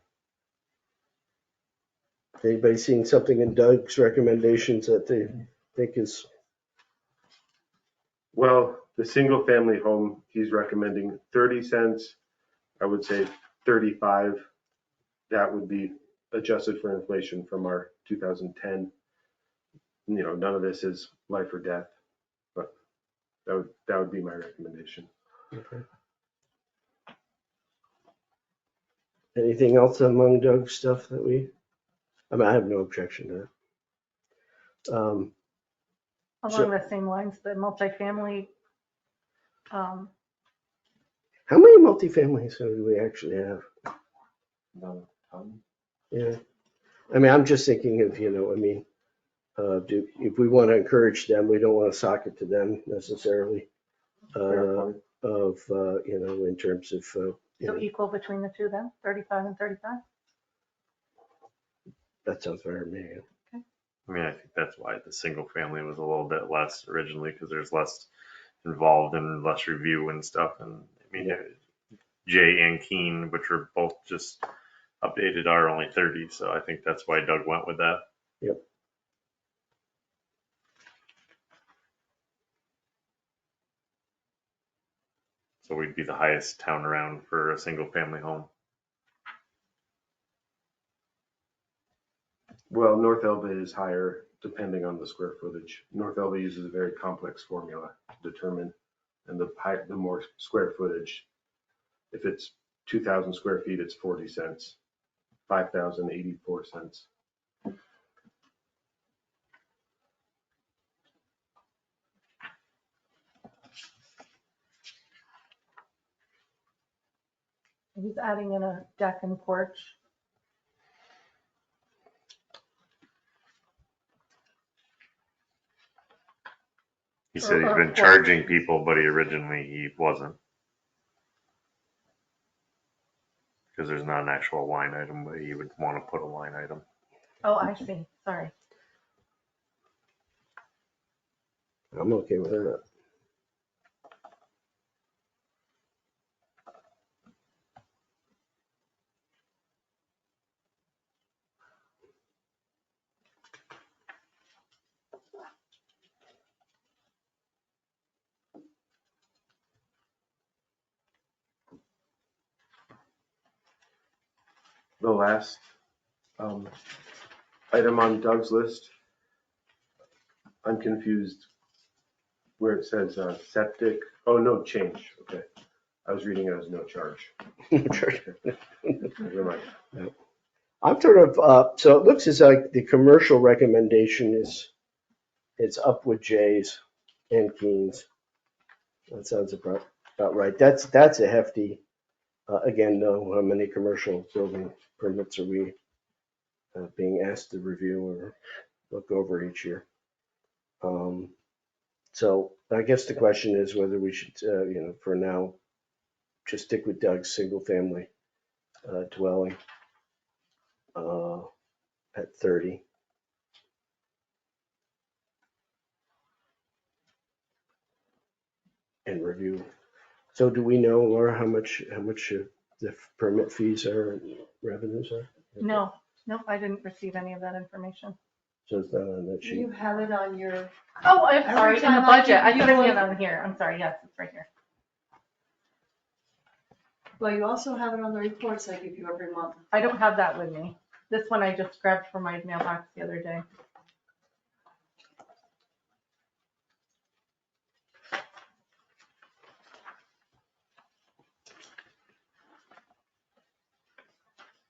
Anybody seeing something in Doug's recommendations that they think is, Well, the single family home, he's recommending 30 cents. I would say 35. That would be adjusted for inflation from our 2010. You know, none of this is life or death, but that would be my recommendation. okay. Anything else among Doug's stuff that I mean, I have no objection to that. Along the same lines, the multifamily, How many multifamilies do we actually have? Yeah, I mean, I'm just thinking of, you know, I mean, if we want to encourage them, we don't want to sock it to them necessarily. You know, in terms of, you so know, equal between the two then, 35 and 35? that sounds fair to me. I mean, I think that's why the single family was a little bit less originally, because there's less involved and less review and stuff. And I mean, Jay and Keene, which were both just updated, are only 30. So I think that's why Doug went with that. Yep. So we'd be the highest town around for a single family home. Well, North Elba is higher depending on the square footage. North Elba uses a very complex formula to determine, and the more square footage. If it's 2,000 square feet, it's 40 cents. 5,000, 84 cents. He's adding in a deck and porch. He said he's Or been porch. charging people, but he wasn't. Because there's not an actual line item, but he would want to put a line item. Oh, I see. Sorry. I'm okay with that. The last item on Doug's list, I'm confused where it says septic. Oh, no change. Okay. I was reading it as no charge. Never mind. I'm sort of, so it looks as like the commercial recommendation is up with Jay's and Keene's. That sounds about right. That's a hefty, again, no, how many commercial building permits are we being asked to review or look over each year? So I guess the question is whether we should, for now, just stick with Doug's single family dwelling at 30. And review. So do we know, Laura, how much the permit fees are and revenues are? No, I didn't receive any of that information. So it's not on that Do sheet. you have it on your, Oh, I'm sorry, in the time I budget. I give thought I you had a- it on here. I'm sorry. Yes, it's right here. well, you also have it on the reports I give you every month. I don't have that with me. This one I just grabbed from my mailbox the other day.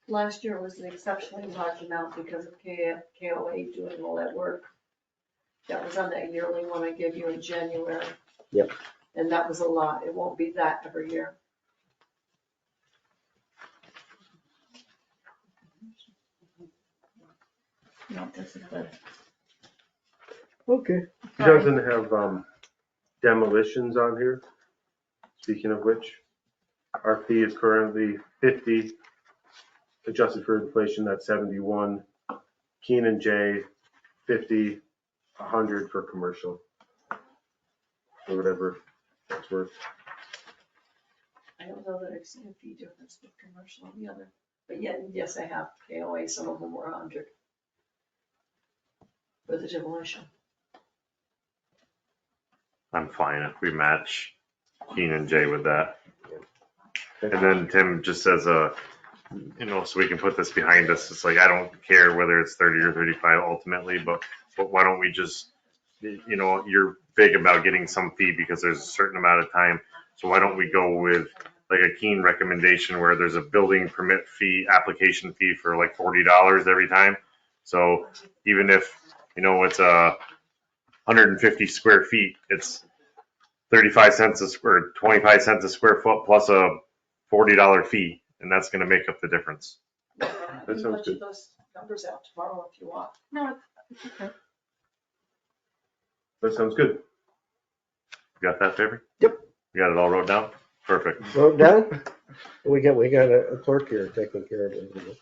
Last year was an exceptionally large amount because of KOA doing all that work. That was on that yearly one I gave you in January. Yep. And that was a lot. It won't be that every year. No, this is the. Okay. He doesn't have demolitions on here. Speaking of which, our fee is currently 50, adjusted for inflation, that's 71. Keene and J, 50, 100 for commercial. Or whatever that's worth. I don't know that I've seen a fee difference with commercial and the other, but yet, yes, I have KOA, some of them were 100 for the demolition. I'm fine if we match Keene and Jay with that. And then Tim just says, so we can put this behind us. It's like, I don't care whether it's 30 or 35 ultimately, but why don't we just, you're big about getting some fee because there's a certain amount of time. So why don't we go with like a Keene recommendation where there's a building permit fee, application fee for like $40 every time. So even if, it's 150 square feet, it's 35 cents a square, 25 cents a square foot plus a $40 fee. And that's going to make up the difference. I That can sounds let you good. those numbers out tomorrow if you want. No, it's okay. That sounds good. You got that, Favor? Yep. You got it all wrote down? Perfect. Wrote down? We got a clerk here taking care of it.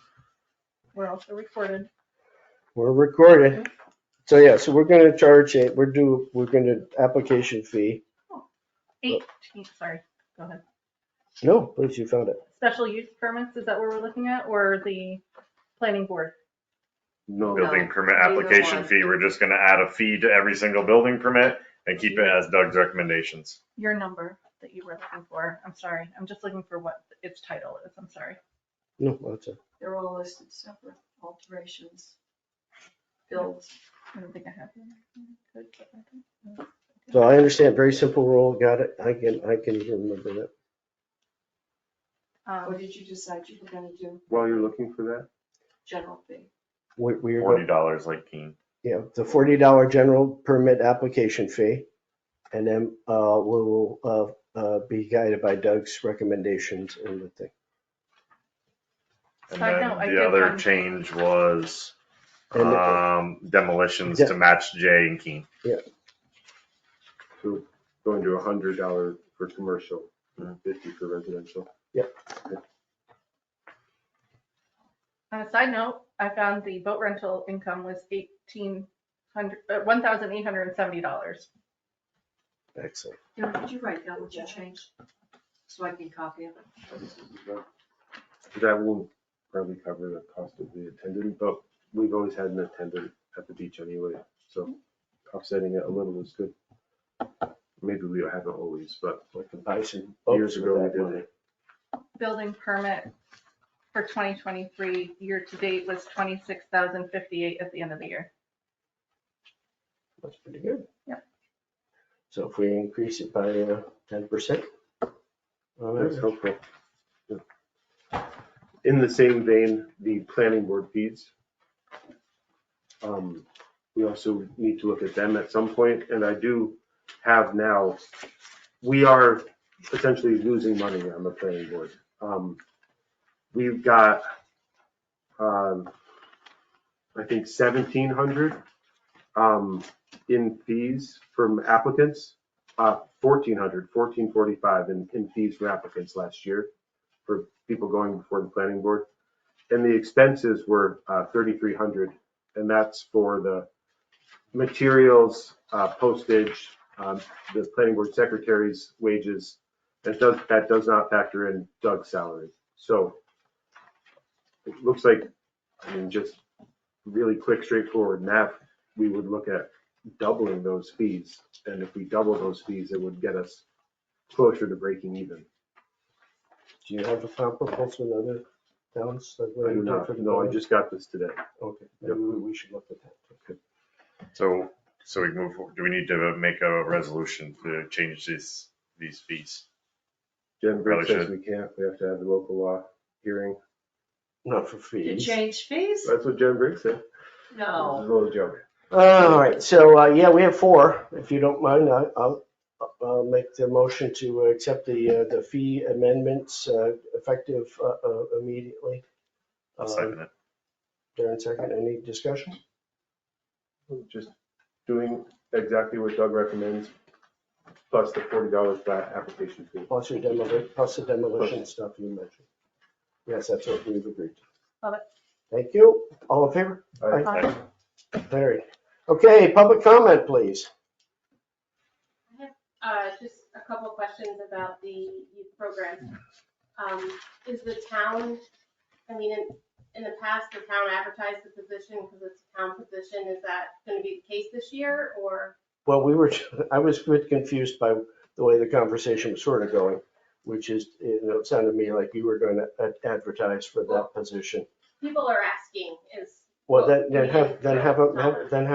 We're also recorded. We're recorded. So yeah, so we're gonna charge application fee. 18, sorry, go ahead. No, please, you found it. Special use permits, is that what we're looking at, or the planning board? No, Building permit neither application one. fee, we're just gonna add a fee to every single building permit and keep it as Doug's recommendations. Your number that you were looking for, I'm sorry, I'm just looking for what its title is, I'm sorry. No, that's it. They're all listed separate, alterations, builds. I don't think I have them. Good, but I don't. So I understand, very simple rule, got it. I can even remember that. What did you decide you were gonna do? while you're looking for that, General fee. We're $40 like Keen. Yeah, the $40 general permit application fee. And then we will be guided by Doug's recommendations in the thing. And Side then note, I the did other find- change was And demolitions Yeah. to match J and Keen. so going to $100 for commercial, and $50 for residential. On a side note, I found the boat rental income was $1,870. Excellent. Did you write down what you changed? So I can copy it. That won't probably cover the cost of the attendant, but we've always had an attendant at the beach anyway, so offsetting it a little is good. Maybe we haven't always, but We can buy some years boats ago with we that did money. it. Building permit for 2023, year to date was 26,058 at the end of the year. That's pretty good. Yep. So if we increase it by 10%. That's helpful. Yeah. In the same vein, the planning board fees. We also need to look at them at some point, and I do have now, we are potentially losing money on the planning board. We've got, I think 1,700 in fees from applicants, 1,445 in fees for applicants last year for people going before the planning board. And the expenses were 3,300, and that's for the materials, postage, the planning board secretary's wages. That does not factor in Doug's salary. So it looks like, I mean, just really quick, straightforward math, we would look at doubling those fees. And if we double those fees, it would get us closer to breaking even. Do you have a comparables with other towns? Like what I do you did not, for the no, I building? just got this today. Okay, maybe we should look at that. Okay. So we move forward. Do we need to make a resolution to change these fees? Jen Briggs Probably says we can't, we have to have the local law hearing. Not for To fees. change fees? That's what Jen Briggs said. This is a No. little joke. All right, so yeah, we have 4. If you don't mind, I'll make the motion to accept the fee amendments effective immediately. I'll second it. Darren, second. Any discussion? Just doing exactly what Doug recommends, plus the $40 flat application fee. Plus the demolition stuff you mentioned. Yes, that's what we've agreed to. Love it. Thank you. All in favor? Aye. Carried. Okay, public comment, please. Just a couple of questions about the youth program. Is the town, I mean, in the past, the town advertised the position because it's a town position. Is that going to be the case this year, or? Well, I was a bit confused by the way the conversation was sort of going, which is, it sounded to me like you were going to advertise for that position. People are asking, Well, then have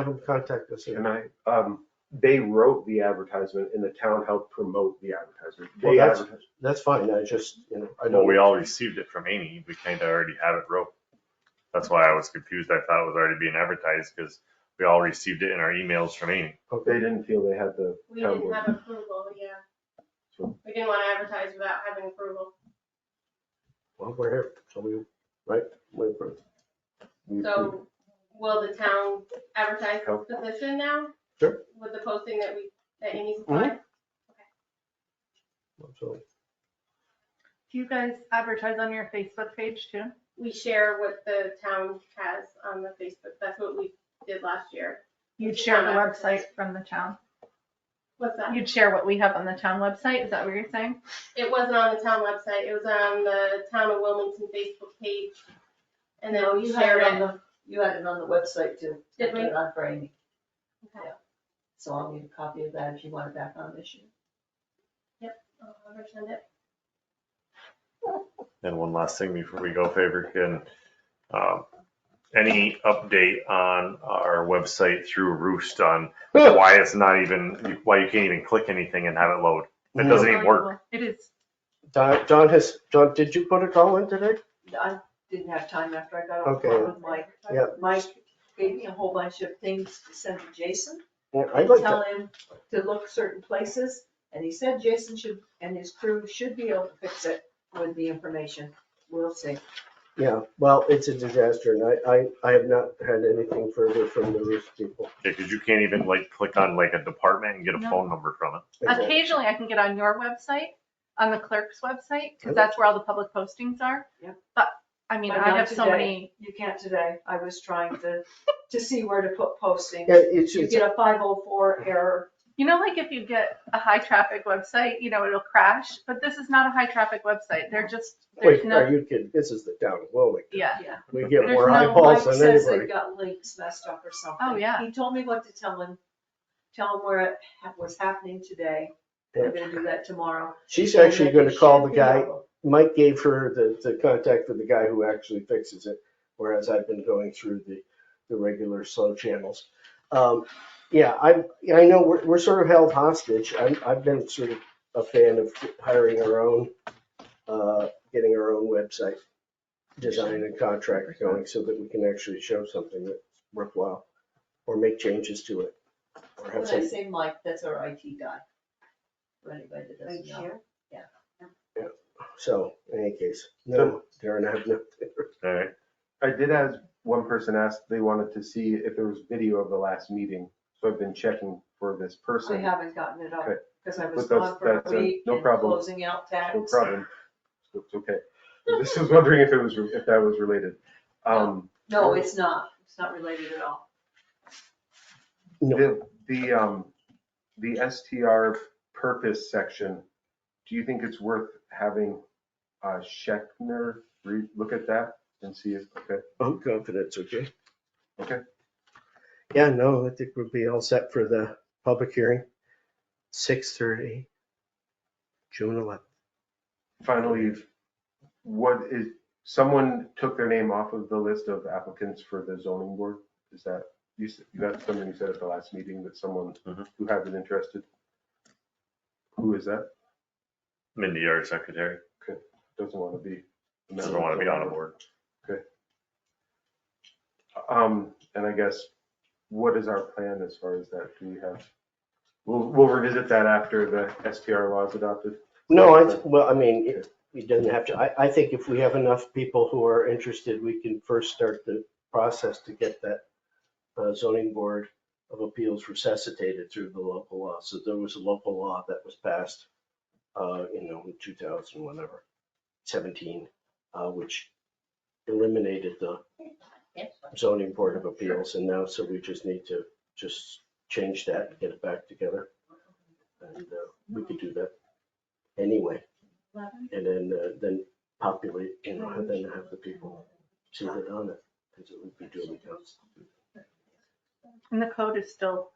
them contact us. And they wrote the advertisement and the town helped promote the advertisement. Well, They that's- advertised. That's fine. I just, I Well, don't. we all received it from Amy. We kind of already have it wrote. That's why I was confused. I thought it was already being advertised because we all received it in our emails from Amy. They Okay. didn't feel they had the we town didn't board. have approval, yeah. So- We didn't want to advertise without having approval. Well, we're here, so we approve. So will the town advertise Help. this position now? Sure. With the posting that Amy supplied? So, Do you guys advertise on your Facebook page too? We share what the town has on the Facebook. That's what we did last year. You'd share the website from the town? What's that? You'd share what we have on the town website, is that what you're saying? It wasn't on the town website, it was on the Town of Wilmington Facebook page. And then No, we you had shared it on it. the, you had it on the website too. Did we? I put it on for Amy, Okay. so I'll need a copy of that if you want it back on this year. I'll resend it. And one last thing before we go, favor, can, any update on our website through Roost on why it's not even, why you can't even click anything and have it load? It doesn't even work. It is. John, did you put a call in today? I didn't have time after I got off the Okay. phone with Mike. Yeah. Mike gave me a whole bunch of things to send to Jason, Yeah, I'd like to, tell him to look certain places, and he said Jason should, and his crew should be able to fix it with the information. We'll see. yeah, well, it's a disaster, and I have not had anything further from the roof people. Yeah, because you can't even like click on like a department and get a No. phone number from it. Occasionally I can get on your website, on the clerk's website, Okay. because that's where all the public postings are. Yep. But, I mean, But I not have so today. many, You can't today. I was trying to see where to put postings. Yeah, it's You just, get a 504 error. you know, like if you get a high traffic website, you know, it'll crash, but this is not a high traffic website. They're just, there's wait, no, are you kidding? This is the town of Wilmington. yeah. Yeah. We get There's more no- eyeballs Mike than says anybody. they've got links messed up or something. Oh, yeah. He told me what to tell him where it was happening today. I'm gonna do that tomorrow. She's And actually that gonna it call should the be guy, able- Mike gave her the contact with the guy who actually fixes it, whereas I've been going through the regular slow channels. Yeah, I know we're sort of held hostage. I've been sort of a fan of hiring our own, getting our own website design and contract going so that we can actually show something that's worthwhile or make changes to it. Or When have I some, say Mike, that's our IT guy. For anybody that doesn't know. Here? so in any case, no, Darren, I have nothing. All right. I did ask, one person asked, they wanted to see if there was video of the last meeting. So I've been checking for this I person. haven't gotten it up Okay. because I was But that's- gone for that's, a week no and problem. closing out tax. No problem. It's okay. Just was wondering if that was related. No, it's not. It's not related at all. No. The STR purpose section, do you think it's worth having Schechner look at that and see if, okay, I'm confident it's okay. okay. Yeah, no, I think we'll be all set for the public hearing. 6:30, June 11th. Finally, someone took their name off of the list of applicants for the zoning board? Is that, that's something you said at the last meeting, that someone who had been interested? Who is that? Mindy, our secretary, Doesn't want to be. doesn't want to be on the board. And I guess, what is our plan as far as that? Do we have, we'll revisit that after the STR law is adopted? No, I mean, it doesn't have to. I think if we have enough people who are interested, we can first start the process to get that zoning board of appeals resuscitated through the local law. So there was a local law that was passed, in 2000, whatever, 17, which eliminated the zoning board of appeals. And now, so we just need to just change that and get it back together. And we could do that anyway. And then populate, and then have the people see that on it, because it would be duly done. And the code is still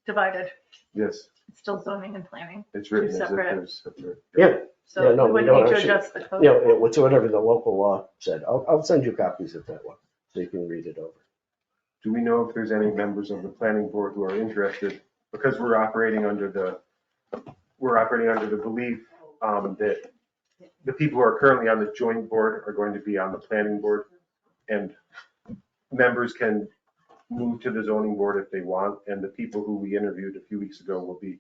divided. Yes, It's still zoning and planning. it's written as if Separate. there's separate. Yeah, Yeah, So no, we we would don't need to actually- adjust the code. it's whatever the local law said. I'll send you copies of that one, so you can read it over. Do we know if there's any members of the planning board who are interested? Because we're operating under the belief that the people who are currently on the joint board are going to be on the planning board, and members can move to the zoning board if they want, and the people who we interviewed a few weeks ago will be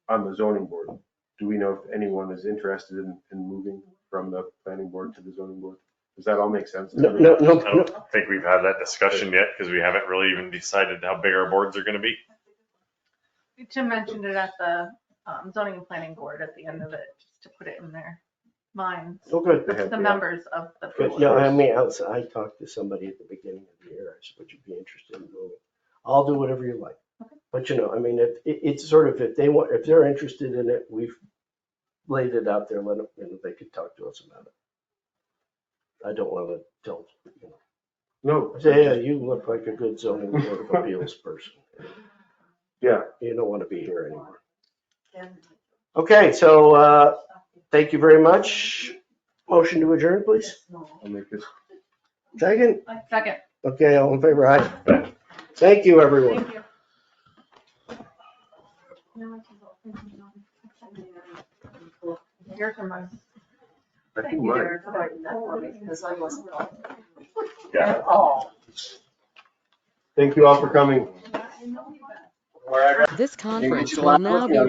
on the zoning board. Do we know if anyone is interested in moving from the planning board to the zoning board? Does that all make sense? to No, everyone? no, I don't think we've had that discussion yet because we haven't really even decided how big our boards are going to be. Tim mentioned it at the zoning and planning board at the end of it, just to put it in their minds. Oh, good. The members of the Good. board. No, I mean, I talked to somebody at the beginning of the year. I said, would you be interested in moving? I'll do whatever you like. But I mean, it's sort of, if they're interested in it, we've laid it out there, let them, they could talk to us about it. I don't want to tell, No. say, yeah, you look like a good zoning board of appeals person. Yeah. You don't want to be here anymore. Okay, so, thank you very much. Motion to adjourn, please. I'll make this. Second? Second. Okay, all in favor, aye. Thank you, everyone. Thank you. Here's some money. I think mine. Because I wasn't. Yeah. Oh. Thank you all for coming. Where I This Didn't get conference you to will laugh now with me be on